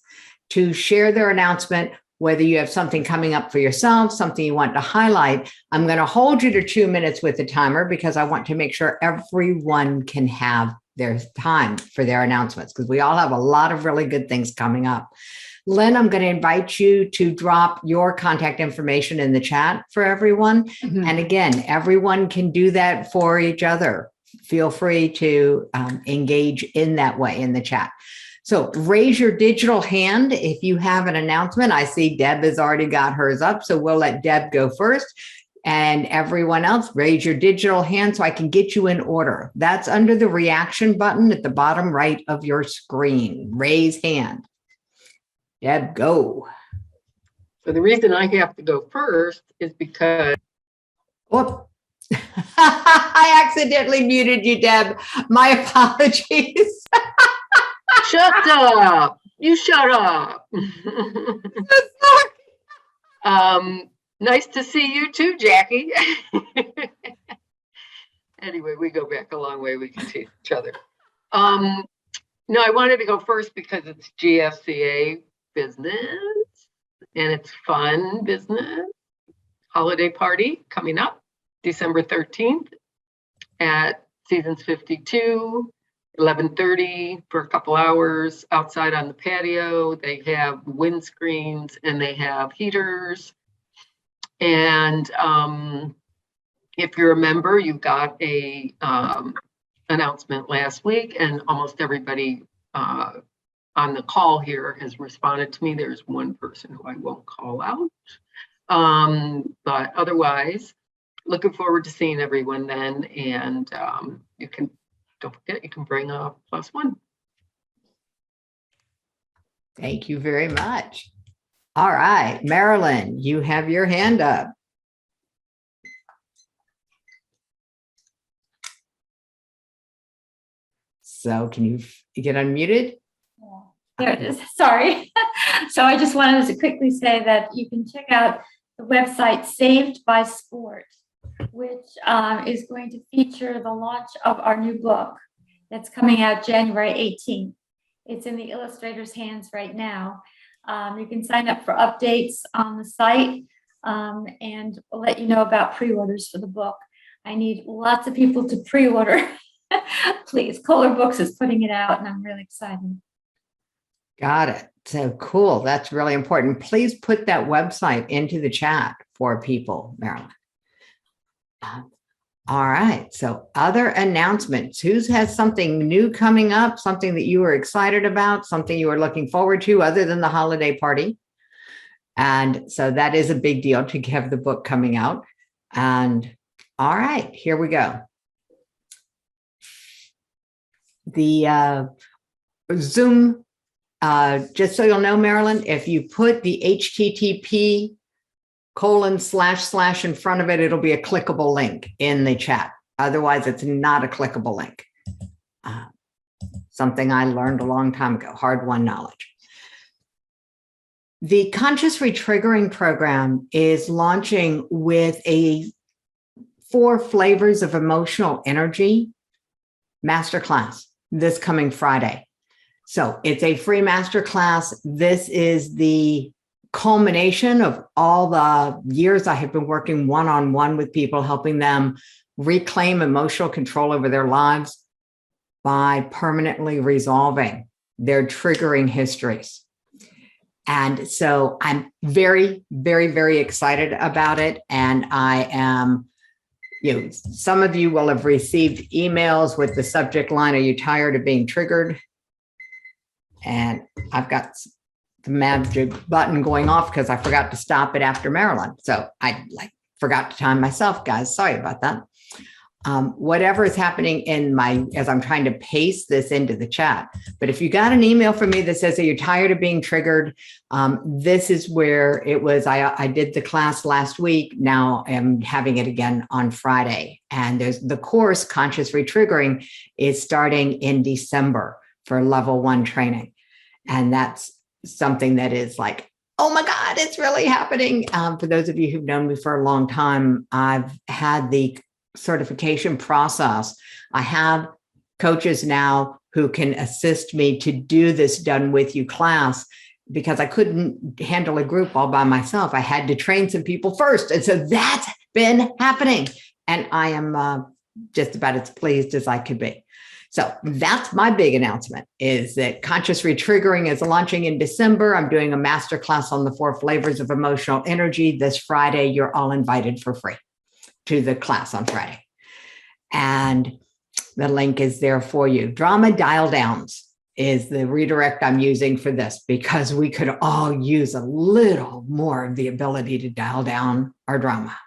to share their announcement, whether you have something coming up for yourself, something you want to highlight. I'm going to hold you to 2 minutes with the timer because I want to make sure everyone can have their time for their announcements, because we all have a lot of really good things coming up. Lynn, I'm going to invite you to drop your contact information in the chat for everyone. And again, everyone can do that for each other. Feel free to engage in that way in the chat. So raise your digital hand if you have an announcement. I see Deb has already got hers up, so we'll let Deb go first. And everyone else, raise your digital hand so I can get you in order. That's under the reaction button at the bottom right of your screen. Raise hand. Deb, go. So the reason I have to go first is because. Whoop. I accidentally muted you, Deb. My apologies. Shut up. You shut up. Nice to see you too, Jackie. Anyway, we go back a long way. We can see each other. No, I wanted to go first because it's GSCA business and it's fun business. Holiday party coming up December 13th at Seasons 52 11:30 for a couple hours outside on the patio. They have windscreens and they have heaters. And if you're a member, you got a announcement last week, and almost everybody on the call here has responded to me. There's one person who I won't call out. But otherwise, looking forward to seeing everyone then. And you can, don't forget, you can bring a +1. Thank you very much. All right, Marilyn, you have your hand up. So can you get unmuted? There it is. Sorry. So I just wanted to quickly say that you can check out the website Saved by Sport, which is going to feature the launch of our new book that's coming out January 18th. It's in the illustrator's hands right now. You can sign up for updates on the site, and we'll let you know about pre-orders for the book. I need lots of people to pre-order. Please, Kohler Books is putting it out, and I'm really excited. Got it. So cool. That's really important. Please put that website into the chat for people, Marilyn. All right. So other announcements. Who has something new coming up, something that you were excited about, something you were looking forward to other than the holiday party? And so that is a big deal to have the book coming out. And all right, here we go. The Zoom, just so you'll know, Marilyn, if you put the HTTP:/ in front of it, it'll be a clickable link in the chat. Otherwise, it's not a clickable link. Something I learned a long time ago, hard-won knowledge. The Conscious Retriggering program is launching with a 4 flavors of emotional energy masterclass this coming Friday. So it's a free masterclass. This is the culmination of all the years I have been working one-on-one with people, helping them reclaim emotional control over their lives by permanently resolving their triggering histories. And so I'm very, very, very excited about it. And I am, some of you will have received emails with the subject line, "Are you tired of being triggered?" And I've got the magic button going off because I forgot to stop it after Marilyn. So I forgot to time myself, guys. Sorry about that. Whatever is happening as I'm trying to paste this into the chat. But if you got an email from me that says, "Are you tired of being triggered?" This is where it was. I did the class last week. Now I'm having it again on Friday. And there's the course, Conscious Retriggering, is starting in December for level 1 training. And that's something that is like, oh my God, it's really happening. For those of you who've known me for a long time, I've had the certification process. I have coaches now who can assist me to do this done with you class because I couldn't handle a group all by myself. I had to train some people first. And so that's been happening. And I am just about as pleased as I could be. So that's my big announcement, is that Conscious Retriggering is launching in December. I'm doing a masterclass on the 4 flavors of emotional energy this Friday. You're all invited for free to the class on Friday. And the link is there for you. Drama dial downs is the redirect I'm using for this, because we could all use a little more of the ability to dial down our drama.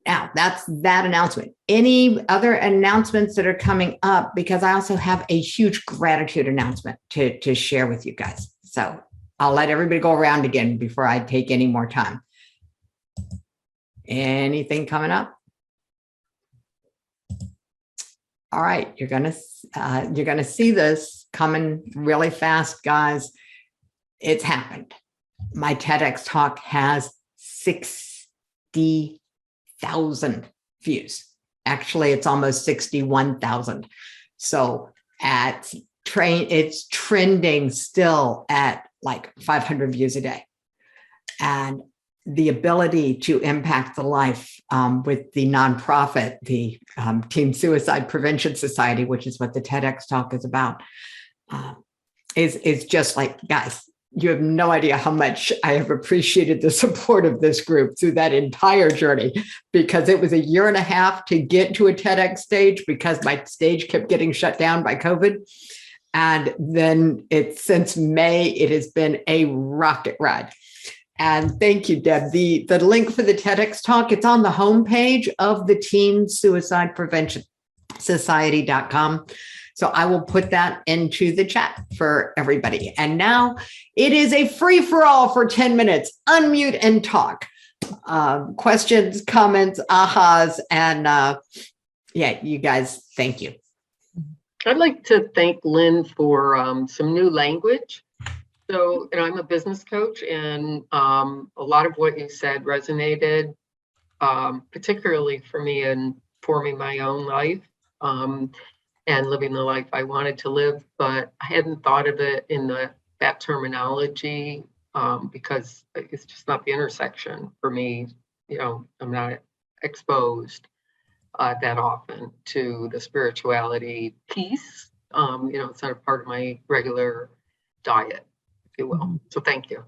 Now, that's that announcement. Any other announcements that are coming up? Because I also have a huge gratitude announcement to share with you guys. So I'll let everybody go around again before I take any more time. Anything coming up? All right, you're gonna see this coming really fast, guys. It's happened. My TEDx talk has 60,000 views. Actually, it's almost 61,000. So it's trending still at like 500 views a day. And the ability to impact the life with the nonprofit, the Teen Suicide Prevention Society, which is what the TEDx talk is about, is just like, guys, you have no idea how much I have appreciated the support of this group through that entire journey, because it was 1.5 years to get to a TEDx stage because my stage kept getting shut down by COVID. And then since May, it has been a rocket ride. And thank you, Deb. The link for the TEDx talk, it's on the homepage of the Teen Suicide Prevention Society.com. So I will put that into the chat for everybody. And now it is a free-for-all for 10 minutes. Unmute and talk. Questions, comments, ahas, and yeah, you guys, thank you. I'd like to thank Lynn for some new language. So, I'm a business coach, and a lot of what you said resonated, particularly for me in forming my own life. And living the life I wanted to live, but I hadn't thought of it in that terminology because it's just not the intersection for me. I'm not exposed that often to the spirituality piece. It's not a part of my regular diet, if you will. So thank you.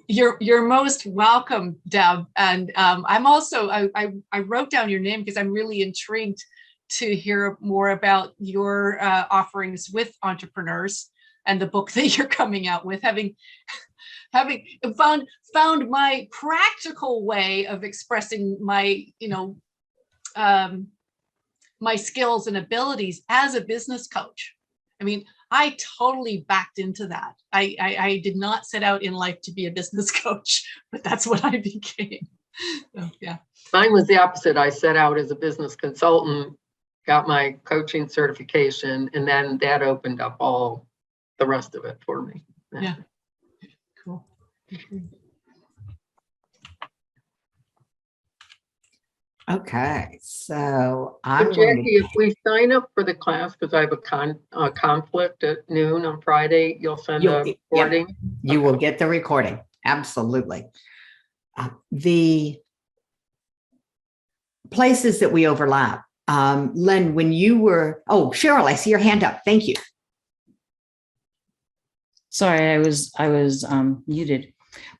You're most welcome, Deb. And I'm also, I wrote down your name because I'm really intrigued to hear more about your offerings with entrepreneurs and the book that you're coming out with, having found my practical way of expressing my, my skills and abilities as a business coach. I mean, I totally backed into that. I did not set out in life to be a business coach, but that's what I became. So, yeah. Mine was the opposite. I set out as a business consultant, got my coaching certification, and then that opened up all the rest of it for me. Yeah. Cool. Okay, so Jackie, if we sign up for the class, because I have a conflict at noon on Friday, you'll send a recording? Yep, you will get the recording. Absolutely. The places that we overlap. Lynn, when you were, Cheryl, I see your hand up. Thank you. Sorry, I was muted.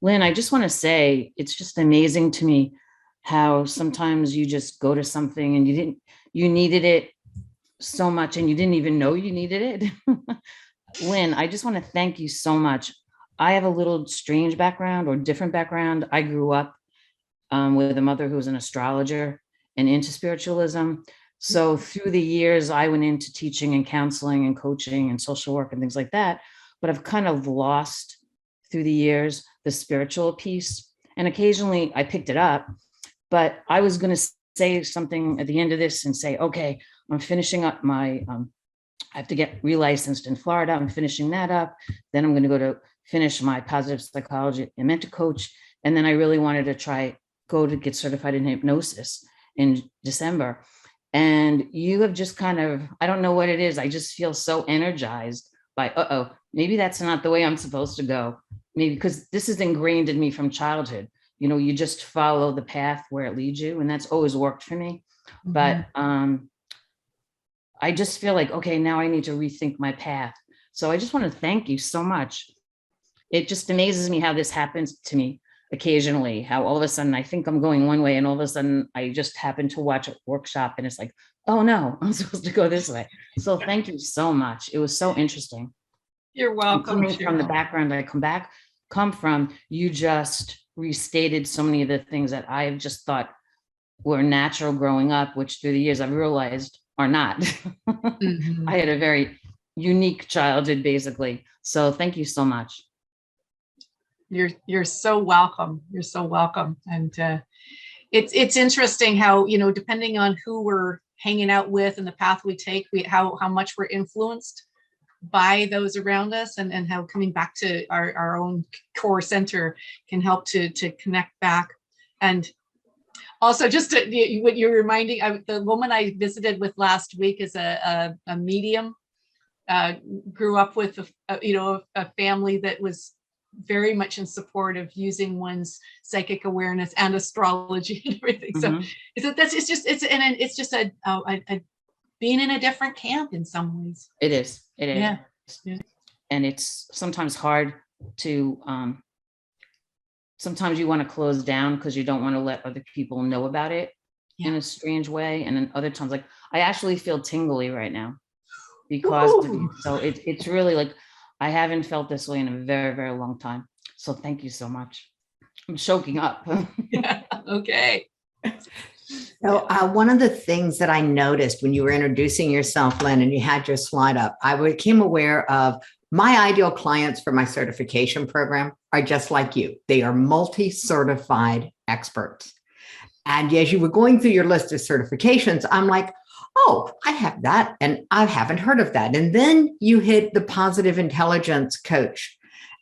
Lynn, I just want to say, it's just amazing to me how sometimes you just go to something and you needed it so much and you didn't even know you needed it. Lynn, I just want to thank you so much. I have a little strange background or different background. I grew up with a mother who was an astrologer and into spiritualism. So through the years, I went into teaching and counseling and coaching and social work and things like that. But I've kind of lost through the years the spiritual piece. And occasionally I picked it up. But I was going to say something at the end of this and say, okay, I'm finishing up my, I have to get relicensed in Florida. I'm finishing that up. Then I'm going to go to finish my positive psychology and mentor coach. And then I really wanted to go to get certified in hypnosis in December. And you have just kind of, I don't know what it is. I just feel so energized by, maybe that's not the way I'm supposed to go. Maybe because this is ingrained in me from childhood. You just follow the path where it leads you. And that's always worked for me. Mm-hmm. But I just feel like, okay, now I need to rethink my path. So I just want to thank you so much. It just amazes me how this happens to me occasionally, how all of a sudden I think I'm going one way and all of a sudden I just happen to watch a workshop and it's like, oh no, I'm supposed to go this way. So thank you so much. It was so interesting. You're welcome. Coming from the background I come from, you just restated so many of the things that I've just thought were natural growing up, which through the years I've realized are not. Mm-hmm. I had a very unique childhood, basically. So thank you so much. You're so welcome. You're so welcome. And it's interesting how, depending on who we're hanging out with and the path we take, how much we're influenced by those around us, and how coming back to our own core center can help to connect back. And also just what you're reminding, the woman I visited with last week is a medium, grew up with a family that was very much in support of using one's psychic awareness and astrology and everything. Mhm. So it's just a being in a different camp in some ways. It is. It is. Yeah. Yeah. And it's sometimes hard to, sometimes you want to close down because you don't want to let other people know about it in a strange way. And then other times, like, I actually feel tingly right now because of you. So it's really like, I haven't felt this way in a very, very long time. So thank you so much. I'm choking up. Yeah. Okay. So one of the things that I noticed when you were introducing yourself, Lynn, and you had your slide up, I became aware of my ideal clients for my certification program are just like you. They are multi-certified experts. And as you were going through your list of certifications, I'm like, oh, I have that, and I haven't heard of that. And then you hit the positive intelligence coach.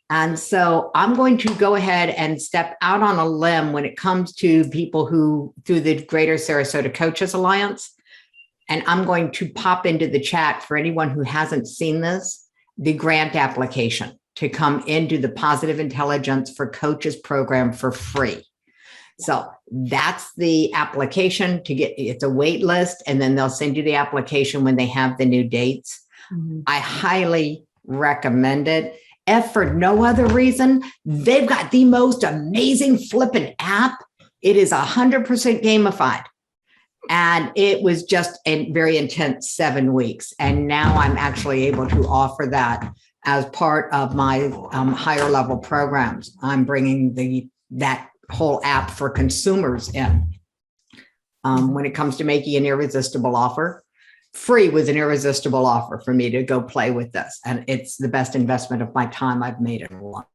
And so I'm going to go ahead and step out on a limb when it comes to people who, through the Greater Sarasota Coaches Alliance, and I'm going to pop into the chat for anyone who hasn't seen this, the grant application to come into the Positive Intelligence for Coaches program for free. So that's the application to get, it's a wait list, and then they'll send you the application when they have the new dates. Mm-hmm. I highly recommend it. If for no other reason, they've got the most amazing flippin' app. It is 100% gamified. And it was just a very intense 7 weeks. And now I'm actually able to offer that as part of my higher level programs. I'm bringing that whole app for consumers in. When it comes to making an irresistible offer, free was an irresistible offer for me to go play with this. And it's the best investment of my time I've made in a while.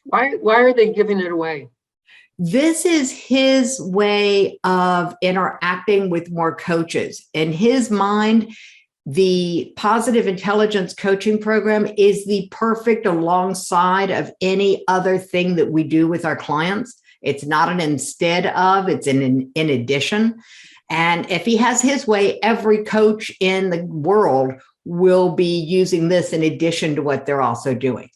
Why are they giving it away? This is his way of interacting with more coaches. In his mind, the Positive Intelligence Coaching Program is the perfect alongside of any other thing that we do with our clients. It's not an instead of, it's in addition. And if he has his way, every coach in the world will be using this in addition to what they're also doing.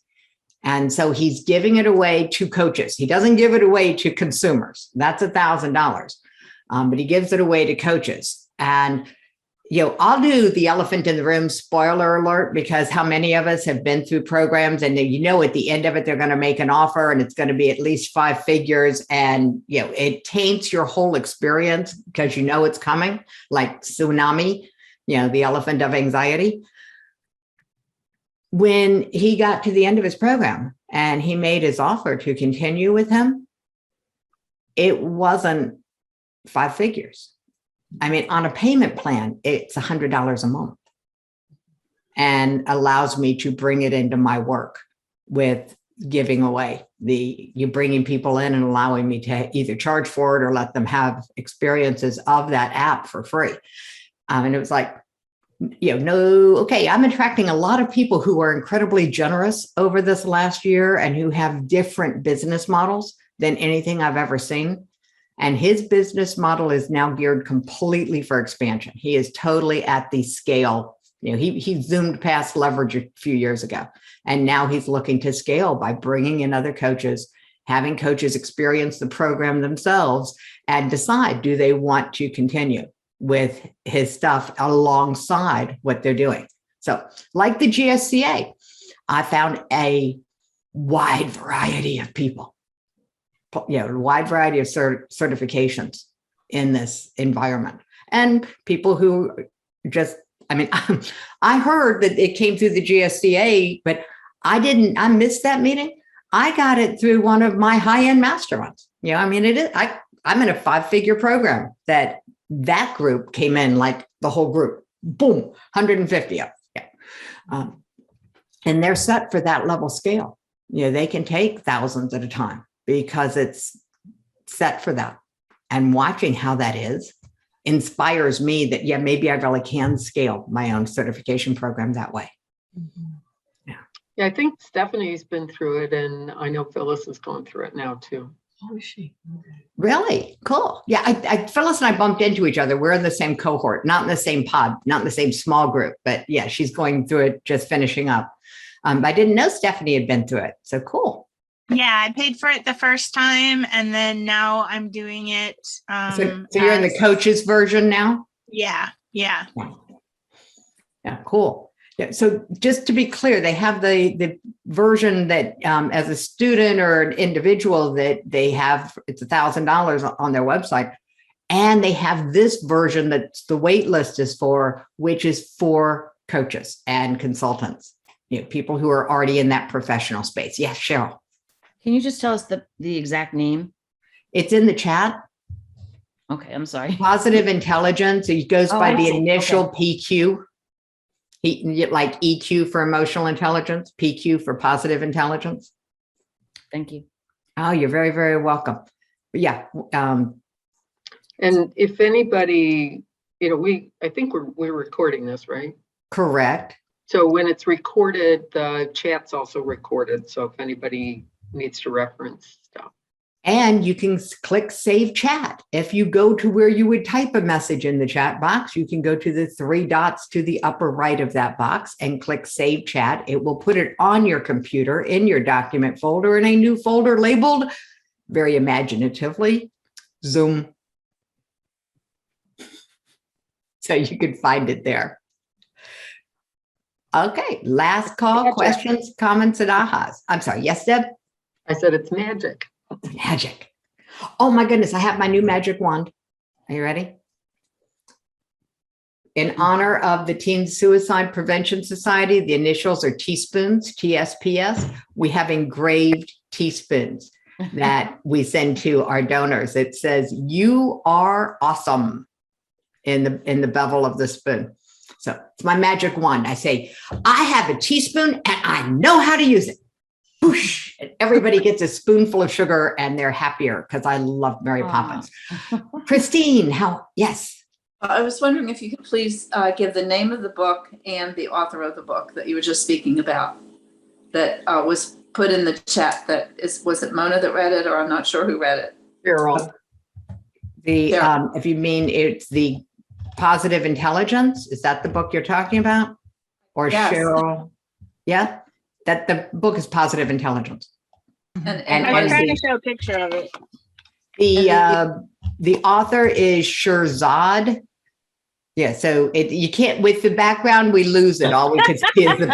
And so he's giving it away to coaches. He doesn't give it away to consumers. That's $1,000. But he gives it away to coaches. And, you know, I'll do the elephant in the room, spoiler alert, because how many of us have been through programs and you know, at the end of it, they're going to make an offer and it's going to be at least 5 figures. And, you know, it taints your whole experience because you know it's coming, like tsunami, you know, the elephant of anxiety. When he got to the end of his program and he made his offer to continue with him, it wasn't 5 figures. I mean, on a payment plan, it's $100 a month and allows me to bring it into my work with giving away you bringing people in and allowing me to either charge for it or let them have experiences of that app for free. And it was like, you know, okay, I'm attracting a lot of people who are incredibly generous over this last year and who have different business models than anything I've ever seen. And his business model is now geared completely for expansion. He is totally at the scale. You know, he zoomed past leverage a few years ago, and now he's looking to scale by bringing in other coaches, having coaches experience the program themselves and decide, do they want to continue with his stuff alongside what they're doing. So like the GSCA, I found a wide variety of people, you know, a wide variety of certifications in this environment, and people who just, I mean, I heard that it came through the GSCA, but I missed that meeting. I got it through one of my high-end masterminds. You know, I mean, I'm in a 5-figure program that group came in, like the whole group, boom, 150 up. Yeah. And they're set for that level scale. You know, they can take thousands at a time because it's set for that. And watching how that is inspires me that, yeah, maybe I really can scale my own certification program that way. Mm-hmm. Yeah, I think Stephanie's been through it, and I know Phyllis is going through it now too. Oh, is she? Okay. Really? Cool. Yeah, Phyllis and I bumped into each other. We're in the same cohort, not in the same pod, not in the same small group, but yeah, she's going through it, just finishing up. I didn't know Stephanie had been through it. So cool. Yeah, I paid for it the first time, and then now I'm doing it. So you're in the as- coaches version now? Yeah, yeah. Yeah, cool. Yeah, so just to be clear, they have the version that as a student or an individual that they have, it's $1,000 on their website. And they have this version that the wait list is for, which is for coaches and consultants, people who are already in that professional space. Yes, Cheryl. Can you just tell us the exact name? It's in the chat. Okay, I'm sorry. Positive intelligence. It goes by I the see. initial Okay. PQ. Like EQ for emotional intelligence, PQ for positive intelligence. Thank you. Oh, you're very, very welcome. But yeah. And if anybody, I think we're recording this, right? Correct. So when it's recorded, the chat's also recorded. So if anybody needs to reference stuff. And you can click save chat. If you go to where you would type a message in the chat box, you can go to the 3 dots to the upper right of that box and click save chat. It will put it on your computer in your document folder in a new folder labeled, very imaginatively, Zoom. So you can find it there. Okay, last call, Magic. questions, comments, and ahas. I'm sorry, yes, Deb? I said it's magic. Magic. Oh my goodness, I have my new magic wand. Are you ready? In honor of the Teen Suicide Prevention Society, the initials are teaspoons, TSPS. We have engraved teaspoons that we send to our donors. It says, "You are awesome," in the bevel of the spoon. So it's my magic wand. I say, I have a teaspoon and I know how to use it. Whoosh, and everybody gets a spoonful of sugar and they're happier because I love Mary Poppins. Christine, yes. I was wondering if you could please give the name of the book and the author of the book that you were just speaking about that was put in the chat. Was it Mona that read it, or I'm not sure who read it? Cheryl. If you mean it's the Positive Intelligence, is that the book you're talking about? Or Yes. Cheryl? Yeah, that the book is Positive Intelligence. And I was trying to show a picture of it. The author is Shirzad. Yeah, so you can't, with the background, we lose it. All we could see is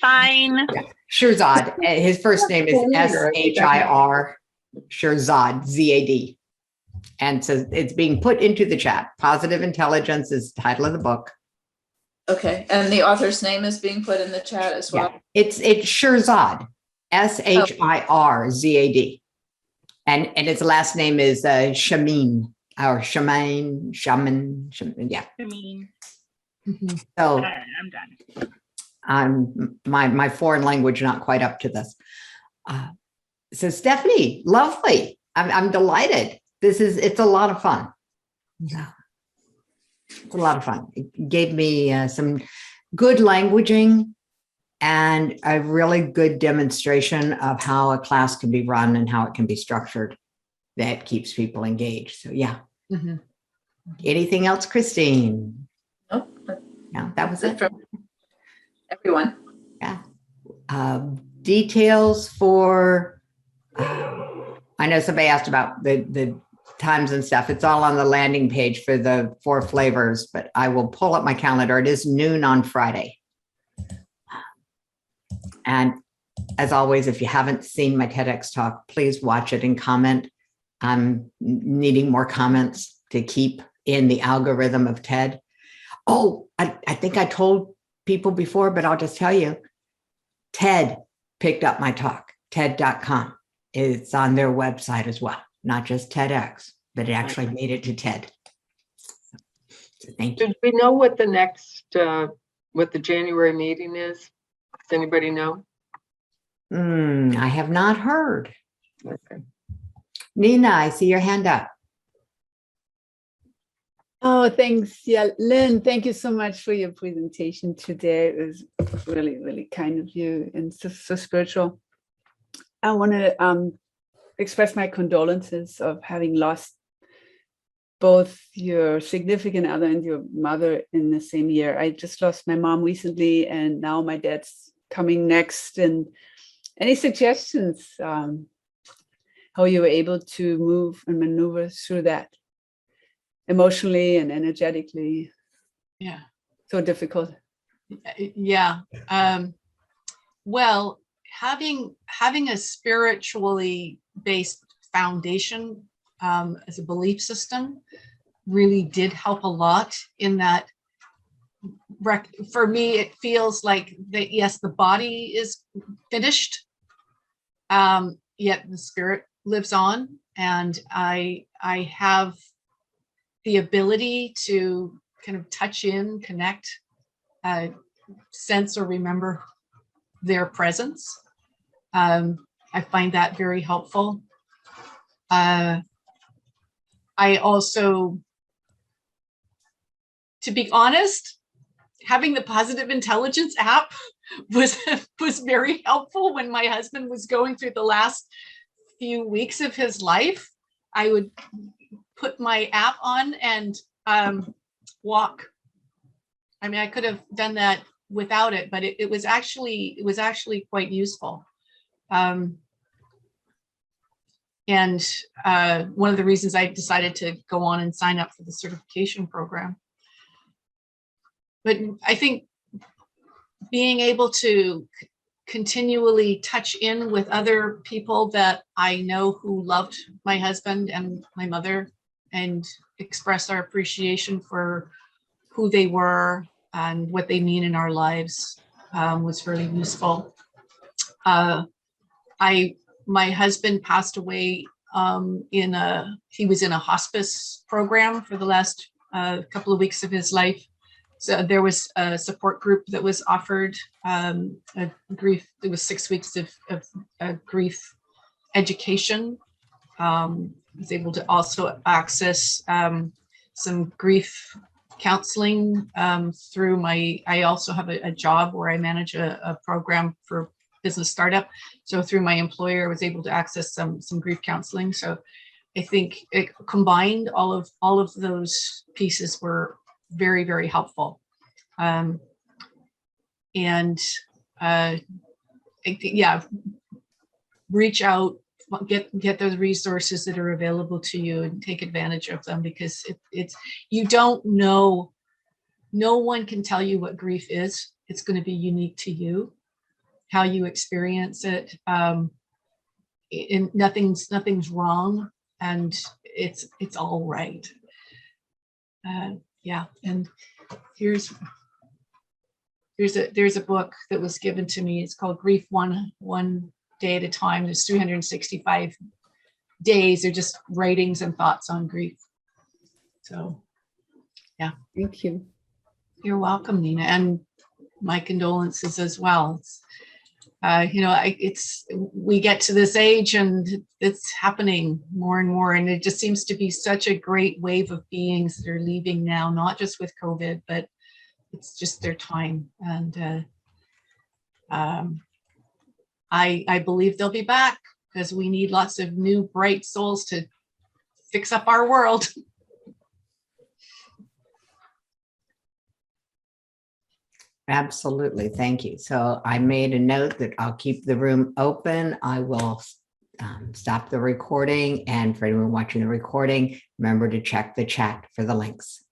Fine. Shirzad. His first name is S-H-I-R, Shirzad, Z-A-D. And so it's being put into the chat. Positive Intelligence is the title of the book. Okay, and the author's name is being put in the chat as well. Yeah. It's Shirzad, S-H-I-R-Z-A-D. And his last name is Shamin or Shaman, yeah. Shamin. So I'm done. my foreign language not quite up to this. So Stephanie, lovely. I'm delighted. It's a lot of fun. Yeah. It's a lot of fun. It gave me some good languaging and a really good demonstration of how a class can be run and how it can be structured that keeps people engaged. So yeah. Mm-hmm. Anything else, Christine? Nope. No, that was it. From everyone. Yeah. Details for, I know somebody asked about the times and stuff. It's all on the landing page for the 4 flavors, but I will pull up my calendar. It is noon on Friday. And as always, if you haven't seen my TEDx talk, please watch it and comment. I'm needing more comments to keep in the algorithm of TED. Oh, I think I told people before, but I'll just tell you, TED picked up my talk, TED.com. It's on their website as well, not just TEDx, but it actually made it to TED. So thank you. Did we know what the next, what the January meeting is? Does anybody know? I have not heard. Okay. Nina, I see your hand up. Oh, thanks. Yeah, Lynn, thank you so much for your presentation today. It was really, really kind of you and so spiritual. I want to express my condolences of having lost both your significant other and your mother in the same year. I just lost my mom recently, and now my dad's coming next. And Any suggestions how you were able to move and maneuver through that emotionally and energetically? Yeah. So difficult. Yeah. Well, having a spiritually based foundation as a belief system really did help a lot in that. For me, it feels like that, yes, the body is finished, yet the spirit lives on, and I have the ability to kind of touch in, connect, sense or remember their presence. I find that very helpful. I also, to be honest, having the positive intelligence app was very helpful when my husband was going through the last few weeks of his life. I would put my app on and walk. I mean, I could have done that without it, but it was actually quite useful. And one of the reasons I decided to go on and sign up for the certification program. But I think being able to continually touch in with other people that I know who loved my husband and my mother and express our appreciation for who they were and what they mean in our lives was really useful. My husband passed away he was in a hospice program for the last couple of weeks of his life. So there was a support group that was offered it was 6 weeks of grief education. Was able to also access some grief counseling through I also have a job where I manage a program for business startup. So through my employer, I was able to access some grief counseling. So I think it combined all of those pieces were very, very helpful. Reach out, get those resources that are available to you and take advantage of them, because it's you don't know, no one can tell you what grief is. It's going to be unique to you, how you experience it. And nothing's wrong, and it's all right. Yeah, and there's a book that was given to me. It's called Grief One Day at a Time. There's 365 days. They're just writings and thoughts on grief. So, yeah. Thank you. You're welcome, Nina, and my condolences as well. We get to this age and it's happening more and more, and it just seems to be such a great wave of beings that are leaving now, not just with COVID, but it's just their time. And I believe they'll be back, because we need lots of new bright souls to fix up our world. Absolutely. Thank you. So I made a note that I'll keep the room open. I will stop the recording. And for anyone watching the recording, remember to check the chat for the links.